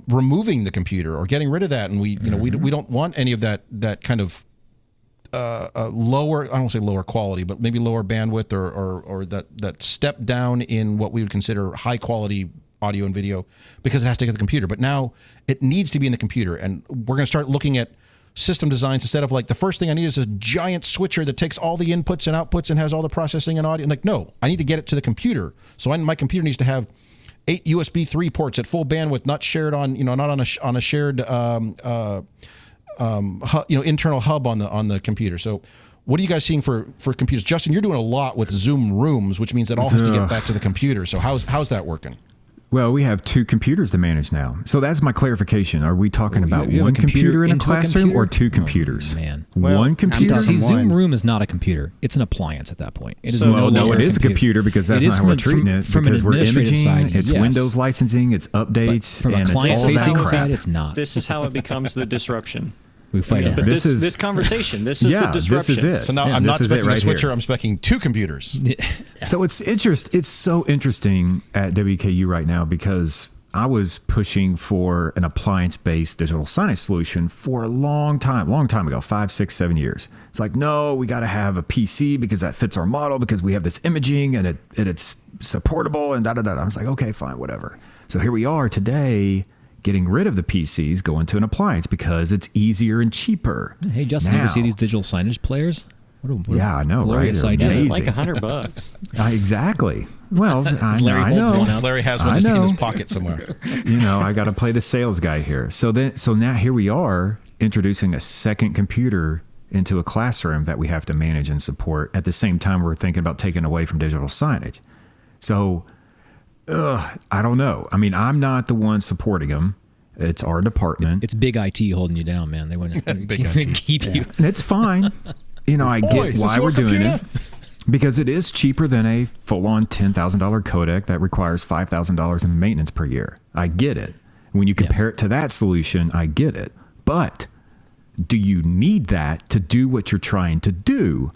removing the computer or getting rid of that, and we don't want any of that kind of lower, I don't want to say lower quality, but maybe lower bandwidth or that step down in what we would consider high quality audio and video, because it has to get to the computer. But now it needs to be in the computer, and we're going to start looking at system designs instead of like the first thing I need is this giant switcher that takes all the inputs and outputs and has all the processing and audio. And like, no, I need to get it to the computer. So my computer needs to have 8 USB 3 ports at full bandwidth, not shared on, not on a shared internal hub on the computer. So what are you guys seeing for computers? Justin, you're doing a lot with Zoom Rooms, which means that all has to get back to the computer. So how's that working? Well, we have 2 computers to manage now. So that's my clarification. Are we talking about one computer in a classroom or 2 computers? Oh, man. One computer? See, Zoom Room is not a computer. It's an appliance at that point. It is it is a computer because that's not how we're treating it. Because we're imaging, side, it's Windows licensing, it's updates, but from and a client-facing side, it's not. This is how it becomes the disruption. We fight over this conversation. This is the disruption. This is it. So now I'm not specing a switcher. I'm specing 2 computers. Yeah. So it's so interesting at WKU right now because I was pushing for an appliance-based digital signage solution for a long time ago, 5, 6, 7 years. It's like, no, we got to have a PC because that fits our model because we have this imaging and it's supportable and da-da-da. I was like, okay, fine, whatever. So here we are today, getting rid of the PCs, going to an appliance because it's easier and cheaper. Hey, Justin, you ever see these digital signage players? I know, glorious right? idea. Amazing. Like $100. Exactly. Well, I Holds one know. out. Larry has one just in his pocket somewhere. I got to play the sales guy here. So now here we are introducing a second computer into a classroom that we have to manage and support. At the same time, we're thinking about taking away from digital signage. So, I don't know. I mean, I'm not the one supporting them. It's our department. It's big IT holding you down, man. They want to keep you. And it's fine. I get why we're doing it. Because it is cheaper than a full-on $10,000 codec that requires $5,000 in maintenance per year. I get it. When you compare it to that solution, I get it. But do you need that to do what you're trying to do?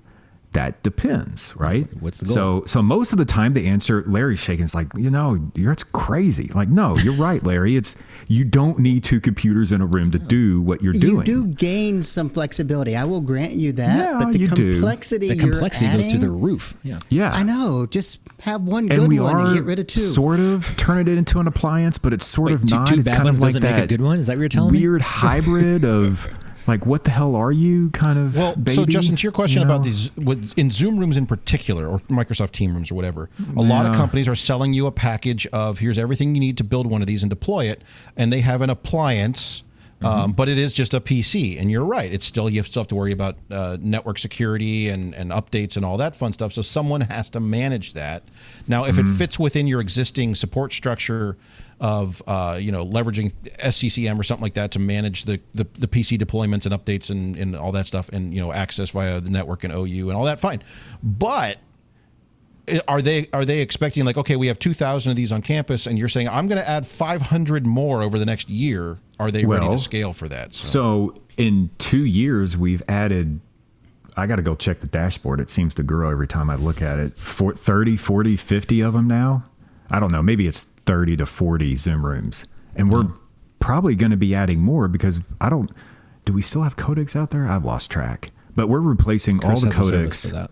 That depends, right? What's the goal? So most of the time the answer, Larry's shaking, is like, it's crazy. Like, no, you're right, Larry. You don't need two computers in a room to do what you're doing. You do gain some flexibility. I will grant you that. But the complexity goes through the roof. Yeah. I know. Just have one good one and get rid of two. Sort of turn it into an appliance, but it's sort of not. Two It's bad kind ones of like doesn't that make a good one? Is that what you're telling me? Weird hybrid of like, what the hell are you kind of baby? So Justin, to your question about these, in Zoom rooms in particular, or Microsoft Team rooms or whatever, a lot of companies are selling you a package of here's everything you need to build one of these and deploy it, and they have an appliance, but it is just a PC. And you're right, you still have to worry about network security and updates and all that fun stuff. So someone has to manage that. Now, if it fits within your existing support structure of leveraging SCCM or something like that to manage the PC deployments and updates and all that stuff, and access via the network and OU and all that, fine. But are they expecting, like, okay, we have 2,000 of these on campus, and you're saying I'm going to add 500 more over the next year? Are they ready to scale for that? So in 2 years we've added, I got to go check the dashboard. It seems to grow every time I look at it. 30, 40, 50 of them now. I don't know. Maybe it's 30 to 40 Zoom rooms. And we're probably going to be adding more because do we still have codecs out there? I've lost track. But we're replacing all the codecs.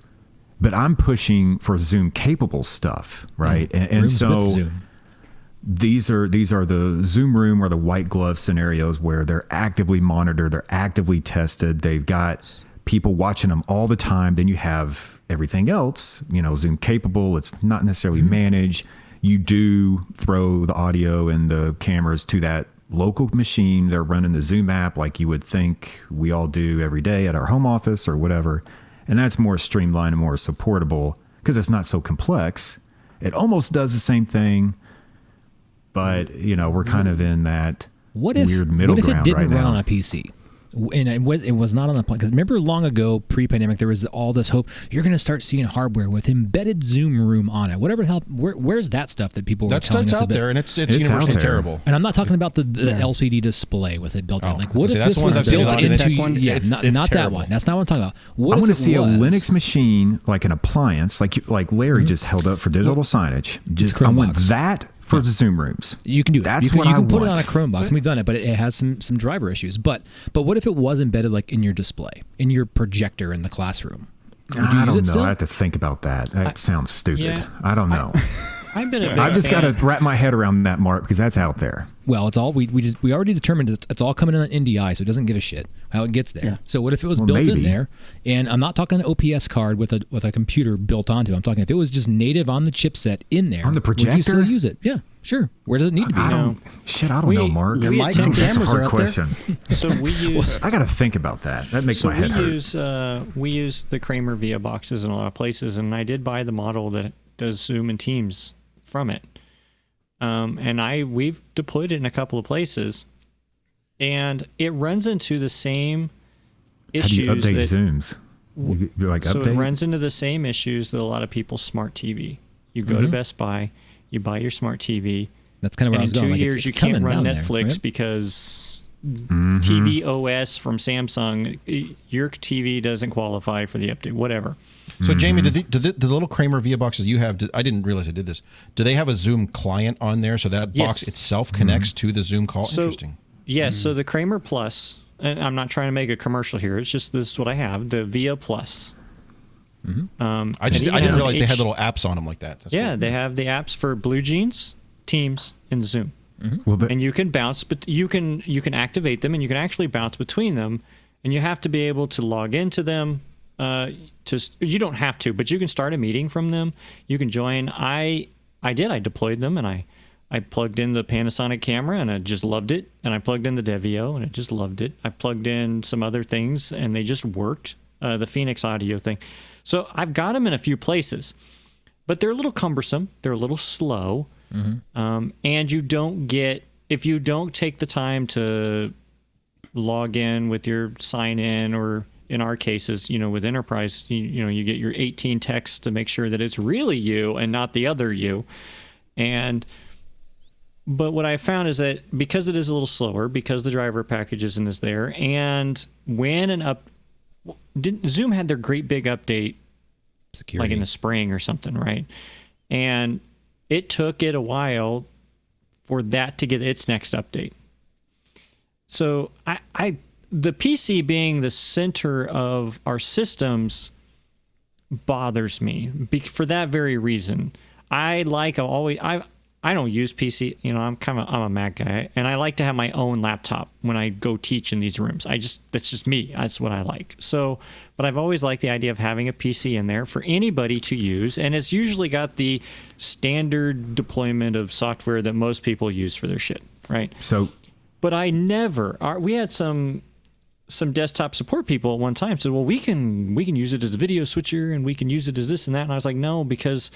But I'm pushing for Zoom capable stuff, right? And so these are the Zoom room or the white glove scenarios where they're actively monitored, they're actively tested, they've got people watching them all the time. Then you have everything else, Zoom capable. It's not necessarily managed. You do throw the audio and the cameras to that local machine. They're running the Zoom app like you would think we all do every day at our home office or whatever. And that's more streamlined and more supportable because it's not so complex. It almost does the same thing, but we're kind of in that weird middle ground right now. What if it didn't run on a PC? And it was not on the plan, because remember long ago, pre-pandemic, there was all this hope you're going to start seeing hardware with embedded Zoom room on it. Whatever the hell, where's that stuff that people were telling us out about? there, and it's universally terrible. And I'm not talking about the LCD display with it built in. Like, what if this was built into? Yeah, not that one. That's not what I'm talking about. I want to see a Linux machine, like an appliance, like Larry just held up for digital signage. I want that for the Zoom rooms. You can do it. That's what I want. You can put it on a Chromebox. And we've done it, but it has some driver issues. But what if it was embedded like in your display, in your projector in the classroom? I don't know. I have to think about that. That sounds stupid. Yeah, I don't know. I've just got to wrap my head around that, Mark, because that's out there. Well, it's all we already determined it's all coming in on NDI, so it doesn't give a shit how it gets there. Yeah. So what if it was built in there? And I'm not talking an OPS card with a computer built onto it. I'm talking if it was just native on the chipset in there. On the projector? Would you still use it? Yeah, sure. Where does it need to be? I don't know, Mark. Your mics and cameras are up question. So we use. I got to think about that. That makes my head hurt. We use the Kramer VIA boxes in a lot of places, and I did buy the model that does Zoom and Teams from it. And we've deployed it in a couple of places, and it runs into the same issues. How do you update Zooms? So it runs into the same issues that a lot of people's smart TV. You go to Best Buy, you buy your smart TV. That's kind of where I was going. In 2 years, it's you can't run Netflix there, right? because TV OS from Samsung, your TV doesn't qualify for the update. Whatever. So, Jamie, do the little Kramer VIA boxes you have, I didn't realize I did this. Do they have a Zoom client on there so that box itself connects to the Zoom call? Interesting. Yes, so the Kramer Plus, and I'm not trying to make a commercial here, it's just this is what I have, the VIA Plus. I didn't realize they had little apps on them like that. That's cool. They have the apps for Blue Jeans, Teams, and Zoom. And you can bounce, but you can activate them, and you can actually bounce between them, and you have to be able to log into them you don't have to, but you can start a meeting from them. You can join. I deployed them, and I plugged in the Panasonic camera, and I just loved it. And I plugged in the Devio, and I just loved it. I plugged in some other things, and they just worked. The Phoenix audio thing. So I've got them in a few places, but they're a little cumbersome. They're a little slow. And if you don't take the time to log in with your sign in, or in our cases, with Enterprise, you get your 18 texts to make sure that it's really you and not the other you. But what I found is that because it is a little slower, because the driver package isn't as there, and when Zoom had their great big update, security, like in the spring or something, right? And it took it a while for that to get its next update. So the PC being the center of our systems bothers me for that very reason. I don't use PC. I'm a Mac guy, and I like to have my own laptop when I go teach in these rooms. That's just me. That's what I like. So, but I've always liked the idea of having a PC in there for anybody to use, and it's usually got the standard deployment of software that most people use for their shit, right? So, but we had some desktop support people at one time said, well, we can use it as a video switcher, and we can use it as this and that, and I was like, no, because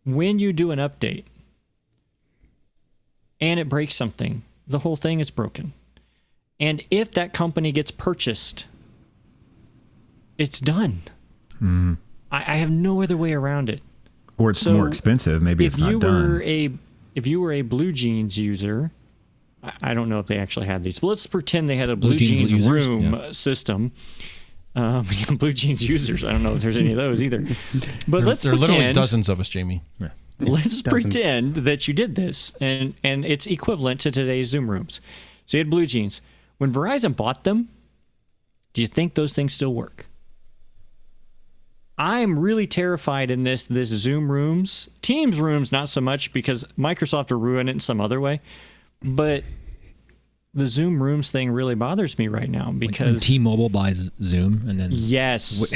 when you do an update and it breaks something, the whole thing is broken. And if that company gets purchased, it's done. I have no other way around it. Or it's more expensive. Maybe it's not done. If you were a Blue Jeans user, I don't know if they actually had these, but let's pretend they had a Blue Jeans room system. Blue Jeans users, I don't know if there's any of those either. But let's pretend. There are literally dozens of us, Jamie. Yeah. Let's pretend that you did this, and it's equivalent to today's Zoom rooms. So you had Blue Jeans. When Verizon bought them, do you think those things still work? I'm really terrified in this Zoom rooms. Teams rooms, not so much, because Microsoft will ruin it in some other way. But the Zoom rooms thing really bothers me right now, because when T-Mobile buys Zoom, and then yes,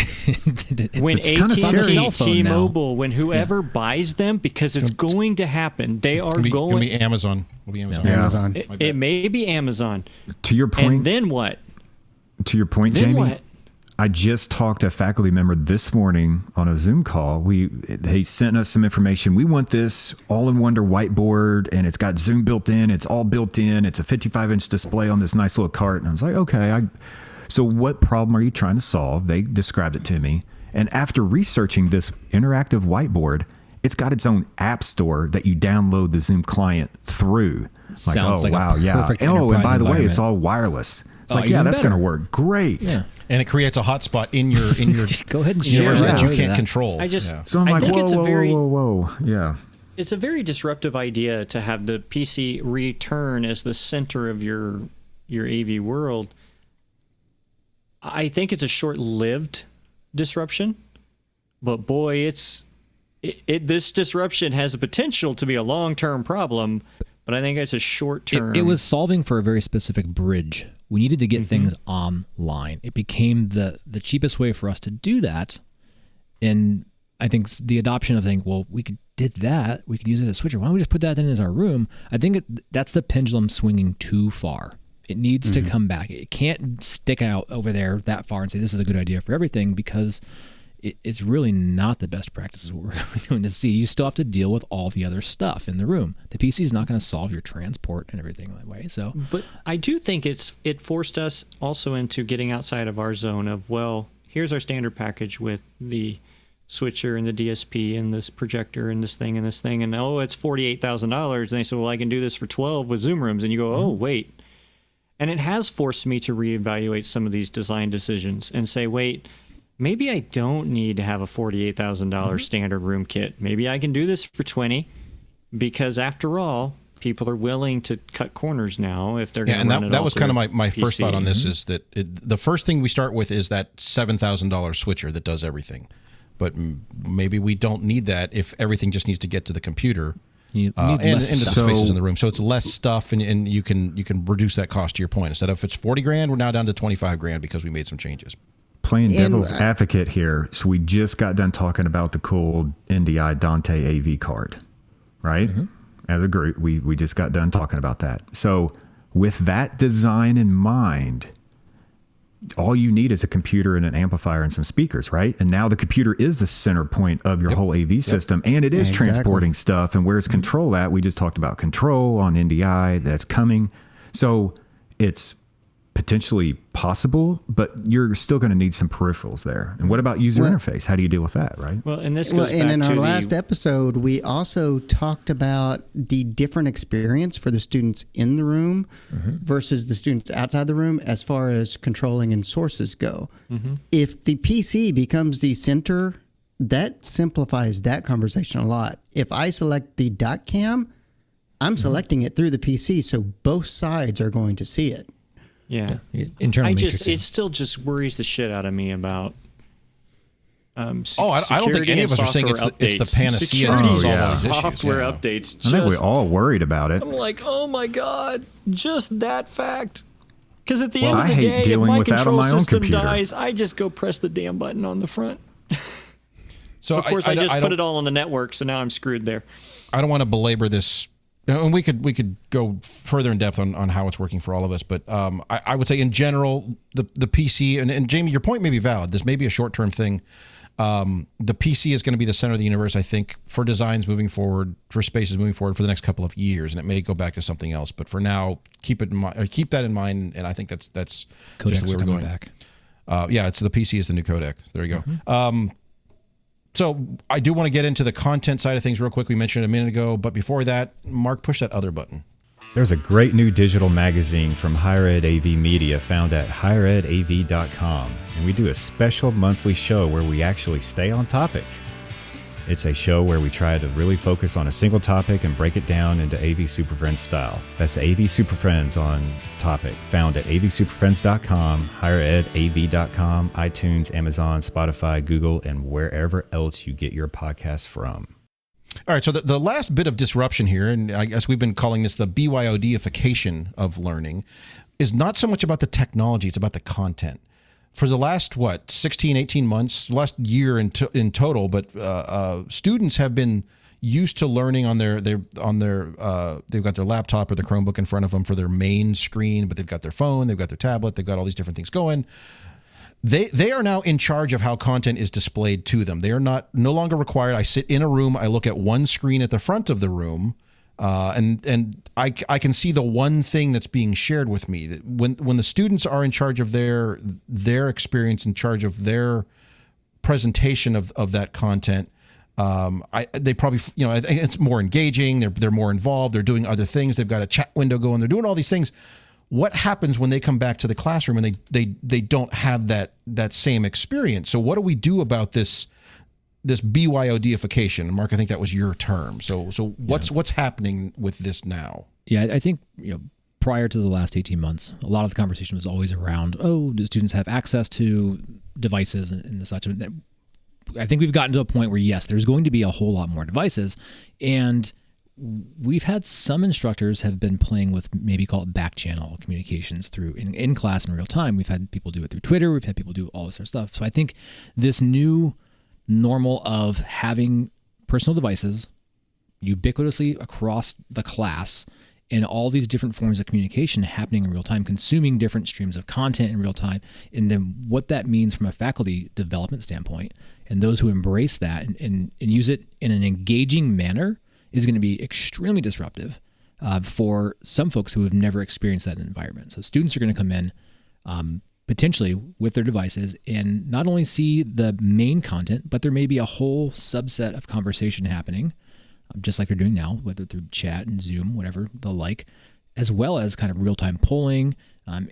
when AT&T, T-Mobile, when whoever buys them, because it's going to happen, they are going. It'll be Amazon. It'll be Amazon. Yeah. Amazon. It may be Amazon. To your point. And then what? To your point, then Jamie. What? I just talked to a faculty member this morning on a Zoom call. They sent us some information. We want this all-in-wonder whiteboard, and it's got Zoom built in. It's all built in. It's a 55-inch display on this nice little cart. And I was like, okay. So what problem are you trying to solve? They described it to me. And after researching this interactive whiteboard, it's got its own app store that you download the Zoom client through. Sounds like wow, yeah. Oh, and by the way, it's all wireless. It's like, yeah, that's going to work great. Yeah. And it creates a hotspot in your just go ahead and share that you can't control. So I'm like, whoa. Yeah. It's a very disruptive idea to have the PC return as the center of your AV world. I think it's a short-lived disruption, but boy, this disruption has the potential to be a long-term problem. But I think it's a short term. It was solving for a very specific bridge. We needed to get things online. It became the cheapest way for us to do that. And I think the adoption of saying, well, we did that. We could use it as a switcher. Why don't we just put that in as our room? I think that's the pendulum swinging too far. It needs to come back. It can't stick out over there that far and say this is a good idea for everything, because it's really not the best practices what we're going to see. You still have to deal with all the other stuff in the room. The PC is not going to solve your transport and everything that way. So, but I do think it forced us also into getting outside of our zone of, well, here's our standard package with the switcher and the DSP and this projector and this thing, and it's $48,000. And they said, well, I can do this for 12 with Zoom rooms. And you go, oh, wait. And it has forced me to reevaluate some of these design decisions and say, wait, maybe I don't need to have a $48,000 standard room kit. Maybe I can do this for 20, because after all, people are willing to cut corners now if they're going to run it. And that was kind of my first thought on this, is that the first thing we start with is that $7,000 switcher that does everything. But maybe we don't need that if everything just needs to get to the computer and into the spaces in the room. So it's less stuff, and you can reduce that cost, to your point. Instead of, if it's $40,000, we're now down to $25,000 because we made some changes. playing devil's advocate here. So we just got done talking about the cool NDI Dante AV card, right? Mm-hmm. As a group, we just got done talking about that. So with that design in mind, all you need is a computer and an amplifier and some speakers, right? And now the computer is the center point of your whole AV system, and it is transporting stuff. And where's control at? We just talked about control on NDI. That's coming. So it's potentially possible, but you're still going to need some peripherals there. And what about user interface? How do you deal with that, right? Well, and this goes back in to our last episode, we also talked about the different experience for the students in the room versus the students outside the room as far as controlling and sources go. If the PC becomes the center, that simplifies that conversation a lot. If I select the dot cam, I'm selecting it through the PC, so both sides are going to see it. Yeah. Internal it still just worries the shit out of me about I don't think any of us are saying it's the panacea to solve all these issues. Software updates. I think we're all worried about it. I'm like, oh my God, just that fact. Because at the end of the hate day, if dealing my with that on control my own system computer. dies, I just go press the damn button on the front. So of course, I just put it all on the network, so now I'm screwed there. I don't want to belabor this. And we could go further in depth on how it's working for all of us, but I would say in general, the PC, and Jamie, your point may be valid. This may be a short-term thing. The PC is going to be the center of the universe, I think, for designs moving forward, for spaces moving forward for the next couple of years, and it may go back to something else. But for now, keep that in mind, and I think that's Codecs just the way we're going. Back. It's the PC is the new codec. There you go. So I do want to get into the content side of things real quick. We mentioned it a minute ago, but before that, Mark, push that other button. There's a great new digital magazine from Higher Ed AV Media found at higheredav.com, and we do a special monthly show where we actually stay on topic. It's a show where we try to really focus on a single topic and break it down into AV SuperFriends style. That's AV SuperFriends on topic, found at avsuperfriends.com, higheredav.com, iTunes, Amazon, Spotify, Google, and wherever else you get your podcasts from. All right, so the last bit of disruption here, and I guess we've been calling this the BYOD-ification of learning, is not so much about the technology, it's about the content. For the last, 16, 18 months, last year in total, but students have been used to learning on they've got their laptop or the Chromebook in front of them for their main screen, but they've got their phone, they've got their tablet, they've got all these different things going. They are now in charge of how content is displayed to them. They are no longer required. I sit in a room, I look at one screen at the front of the room, and I can see the one thing that's being shared with me. When the students are in charge of their experience, in charge of their presentation of that content, they probably, I think it's more engaging. They're more involved. They're doing other things. They've got a chat window going. They're doing all these things. What happens when they come back to the classroom and they don't have that same experience? So what do we do about this BYOD-ification? Mark, I think that was your term. So what's happening with this now? Yeah, I think prior to the last 18 months, a lot of the conversation was always around, do students have access to devices and such? I think we've gotten to a point where, yes, there's going to be a whole lot more devices, and we've had some instructors have been playing with maybe call it back channel communications through in class in real time. We've had people do it through Twitter. We've had people do all this sort of stuff. So I think this new normal of having personal devices ubiquitously across the class and all these different forms of communication happening in real time, consuming different streams of content in real time, and then what that means from a faculty development standpoint, and those who embrace that and use it in an engaging manner is going to be extremely disruptive for some folks who have never experienced that environment. So students are going to come in potentially with their devices and not only see the main content, but there may be a whole subset of conversation happening, just like they're doing now, whether through chat and Zoom, whatever the like, as well as kind of real-time polling,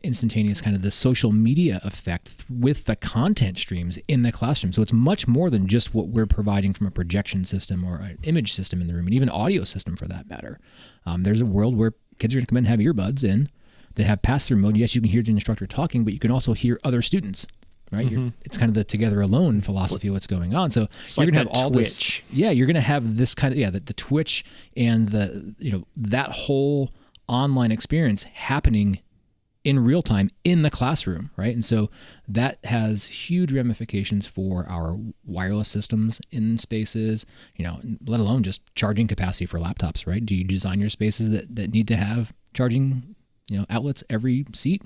instantaneous kind of the social media effect with the content streams in the classroom. So it's much more than just what we're providing from a projection system or an image system in the room, and even audio system for that matter. There's a world where kids are going to come in and have earbuds in. They have pass-through mode. Yes, you can hear the instructor talking, but you can also hear other students, right? Mm-hmm. It's kind of the together alone philosophy of what's going on. So it's you're like going to have all Twitch. this. Yeah, you're going to have this kind of, the Twitch and that whole online experience happening in real time in the classroom, right? And so that has huge ramifications for our wireless systems in spaces, let alone just charging capacity for laptops, right? Do you design your spaces that need to have charging, outlets every seat?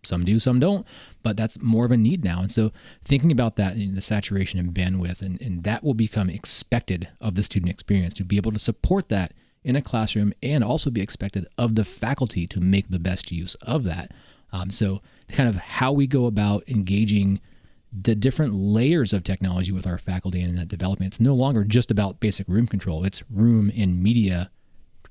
Some do, some don't, but that's more of a need now. And so thinking about that in the saturation and bandwidth, and that will become expected of the student experience to be able to support that in a classroom, and also be expected of the faculty to make the best use of that. So kind of how we go about engaging the different layers of technology with our faculty and that development. It's no longer just about basic room control. It's room and media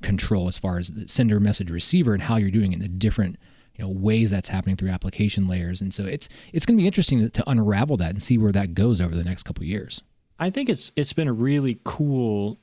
control as far as the sender, message, receiver, and how you're doing it in the different ways that's happening through application layers. And so it's going to be interesting to unravel that and see where that goes over the next couple of years. I think it's been a really cool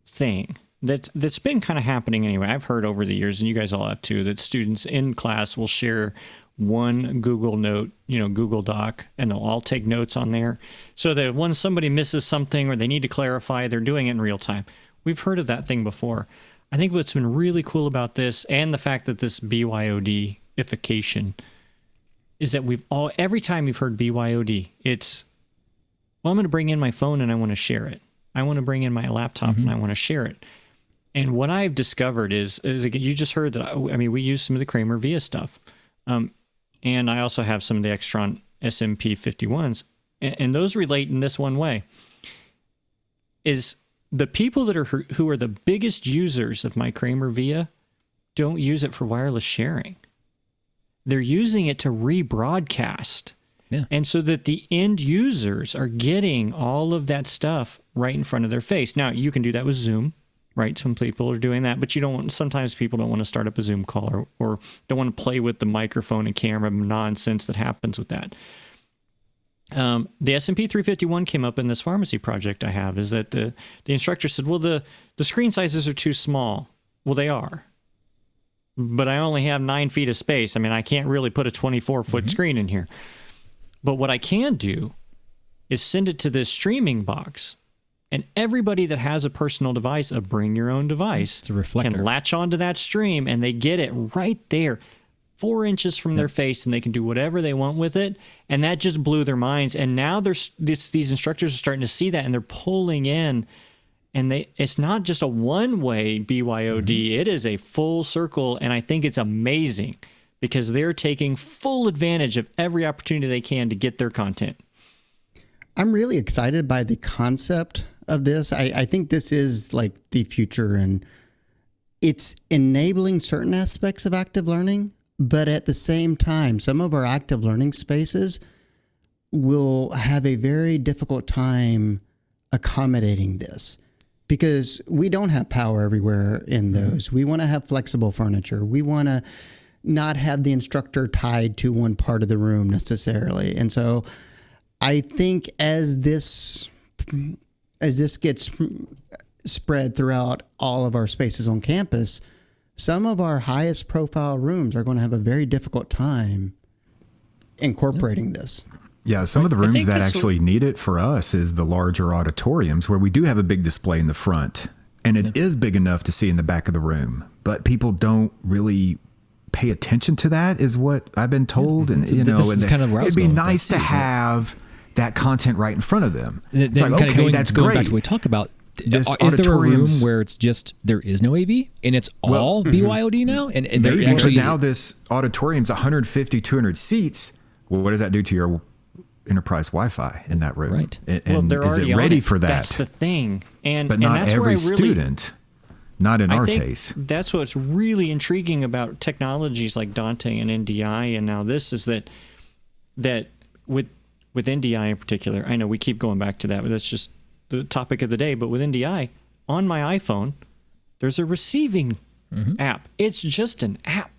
thing that's been kind of happening anyway. I've heard over the years, and you guys all have too, that students in class will share one Google Note, Google Doc, and they'll all take notes on there so that when somebody misses something or they need to clarify, they're doing it in real time. We've heard of that thing before. I think what's been really cool about this, and the fact that this BYOD-ification, is that every time we've heard BYOD, it's, well, I'm going to bring in my phone and I want to share it. I want to bring in my laptop and I want to share it. And what I've discovered is you just heard that, we use some of the Kramer VIA stuff. And I also have some of the Extron SMP 51s. And those relate in this one way. Is the people who are the biggest users of my Kramer VIA don't use it for wireless sharing. They're using it to rebroadcast. Yeah. And so that the end users are getting all of that stuff right in front of their face. Now, you can do that with Zoom, right? Some people are doing that, but sometimes people don't want to start up a Zoom call or don't want to play with the microphone and camera nonsense that happens with that. The SMP 351 came up in this pharmacy project I have, is that the instructor said, well, the screen sizes are too small. Well, they are. But I only have 9 feet of space. I can't really put a 24-foot screen in here. But what I can do is send it to this streaming box, and everybody that has a personal device, a bring your own device, can latch onto that stream, and they get it right there, 4 inches from their face, and they can do whatever they want with it. And that just blew their minds. And now these instructors are starting to see that, and they're pulling in. And it's not just a one-way BYOD. It is a full circle, and I think it's amazing because they're taking full advantage of every opportunity they can to get their content. I'm really excited by the concept of this. I think this is like the future, and it's enabling certain aspects of active learning, but at the same time, some of our active learning spaces will have a very difficult time accommodating this because we don't have power everywhere in those. We want to have flexible furniture. We want to not have the instructor tied to one part of the room necessarily. And so I think as this gets spread throughout all of our spaces on campus, some of our highest profile rooms are going to have a very difficult time incorporating this. Yeah, some of the rooms that actually need it for us is the larger auditoriums where we do have a big display in the front, and it is big enough to see in the back of the room, but people don't really pay attention to that, is what I've been told. And this is kind of where I was it'd be going nice with that to have that content right in front of them. It's like, okay, that's great. Going back to what we talk about, is there a room where it's just there is no AV and it's all BYOD now? And maybe actually now this auditorium's 150, 200 seats. Well, what does that do to your enterprise Wi-Fi in that room? Right. And they're is it ready for that? That's the thing. But not that's every where student. Not in our case. That's what's really intriguing about technologies like Dante and NDI, and now this is that with NDI in particular, I know we keep going back to that, but that's just the topic of the day. But with NDI, on my iPhone, there's a receiving app. It's just an app,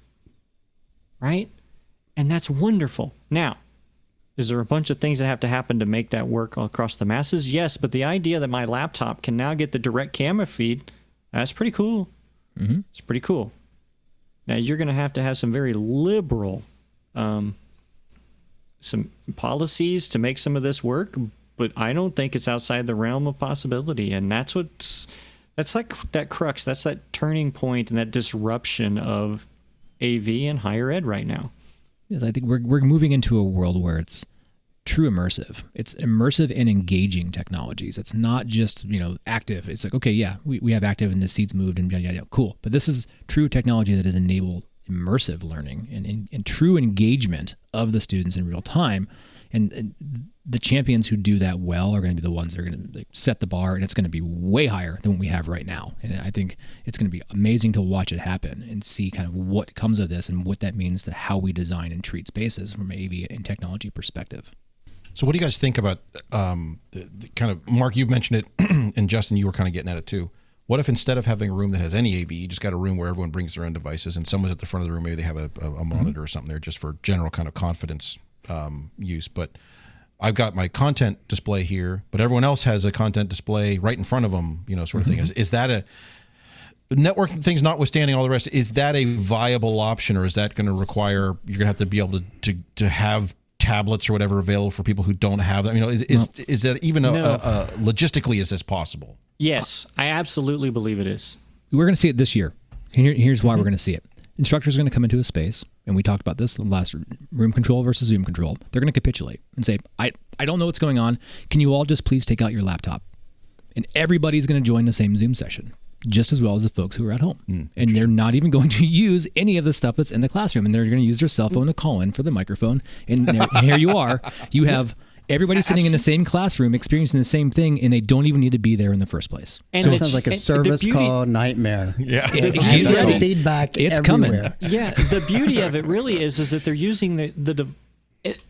right? And that's wonderful. Now, is there a bunch of things that have to happen to make that work across the masses? Yes, but the idea that my laptop can now get the direct camera feed, that's pretty cool. It's pretty cool. Now, you're going to have some very liberal some policies to make some of this work, but I don't think it's outside the realm of possibility. And that's like that crux. That's that turning point and that disruption of AV and higher ed right now. is I think we're moving into a world where it's true immersive. It's immersive and engaging technologies. It's not just, active. It's like, okay, yeah, we have active and the seeds moved and yeah, cool. But this is true technology that has enabled immersive learning and true engagement of the students in real time. And the champions who do that well are going to be the ones that are going to set the bar, and it's going to be way higher than what we have right now. And I think it's going to be amazing to watch it happen and see kind of what comes of this and what that means to how we design and treat spaces from an AV and technology perspective. So what do you guys think about the kind of, Mark, you've mentioned it, and Justin, you were kind of getting at it too. What if instead of having a room that has any AV, you just got a room where everyone brings their own devices and someone's at the front of the room, maybe they have a monitor or something there just for general kind of confidence use. But I've got my content display here, but everyone else has a content display right in front of them, sort of thing. Is that a networking things notwithstanding all the rest, is that a viable option, or is that going to require, you're going to have to be able to have tablets or whatever available for people who don't have them? Is that even logistically, is this possible? Yes, I absolutely believe it is. We're going to see it this year. Here's why we're going to see it. Instructors are going to come into a space, and we talked about this in the last room control versus Zoom control. They're going to capitulate and say, I don't know what's going on. Can you all just please take out your laptop? And everybody's going to join the same Zoom session, just as well as the folks who are at home. And they're not even going to use any of the stuff that's in the classroom, and they're going to use their cell phone to call in for the microphone. And here you are. You have everybody sitting in the same classroom experiencing the same thing, and they don't even need to be there in the first place. And so it sounds like a service call nightmare. Yeah. Feedback it's everywhere. coming. Yeah, the beauty of it really is that they're using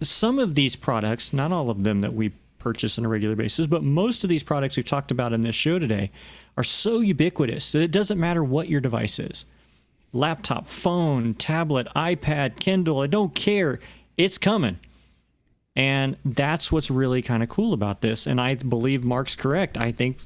some of these products, not all of them that we purchase on a regular basis, but most of these products we've talked about in this show today are so ubiquitous that it doesn't matter what your device is. Laptop, phone, tablet, iPad, Kindle, I don't care. It's coming. And that's what's really kind of cool about this. And I believe Mark's correct. I think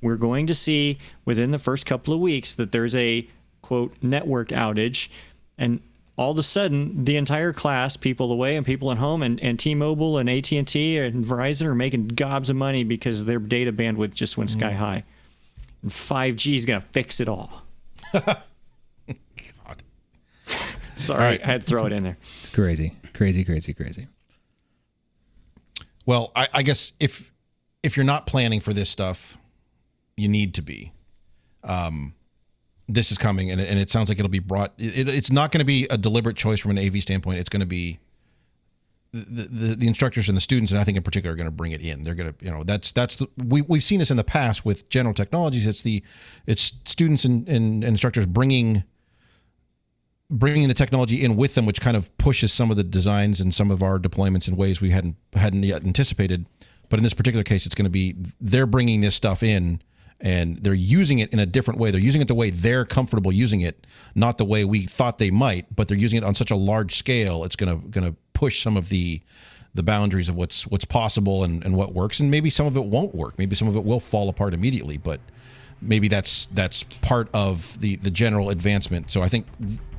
we're going to see within the first couple of weeks that there's a, quote, network outage. And all of a sudden, the entire class, people away and people at home, and T-Mobile and AT&T and Verizon are making gobs of money because their data bandwidth just went sky high. And 5G is going to fix it all. God. Sorry, right. I had to throw it in there. It's crazy. Well, I guess if you're not planning for this stuff, you need to be. This is coming, and it sounds like it'll be brought. It's not going to be a deliberate choice from an AV standpoint. It's going to be the instructors and the students, and I think in particular, are going to bring it in. They're going to, we've seen this in the past with general technologies. It's students and instructors bringing the technology in with them, which kind of pushes some of the designs and some of our deployments in ways we hadn't yet anticipated. But in this particular case, it's going to be they're bringing this stuff in and they're using it in a different way. They're using it the way they're comfortable using it, not the way we thought they might. But they're using it on such a large scale, it's going to push some of the boundaries of what's possible and what works. And maybe some of it won't work. Maybe some of it will fall apart immediately. But maybe that's part of the general advancement. So I think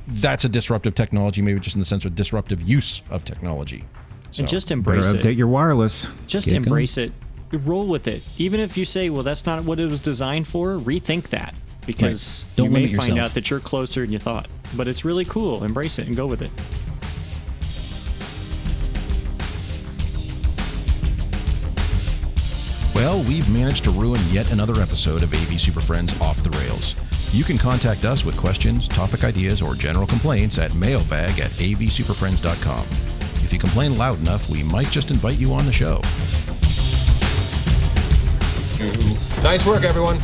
that's a disruptive technology, maybe just in the sense of disruptive use of technology. So, and just embrace it. Update your wireless. Just embrace it. Roll with it. Even if you say, well, that's not what it was designed for, rethink that. Because Don't you may limit find yourself. out that you're closer than you thought. But it's really cool. Embrace it and go with it. Well, we've managed to ruin yet another episode of AV SuperFriends Off the Rails. You can contact us with questions, topic ideas, or general complaints at mailbag@avsuperfriends.com. If you complain loud enough, we might just invite you on the show. Nice work, everyone.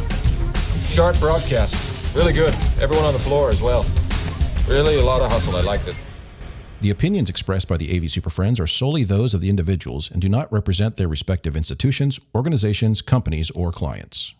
Sharp broadcast. Really good. Everyone on the floor as well. Really a lot of hustle. I liked it. The opinions expressed by the AV SuperFriends are solely those of the individuals and do not represent their respective institutions, organizations, companies, or clients.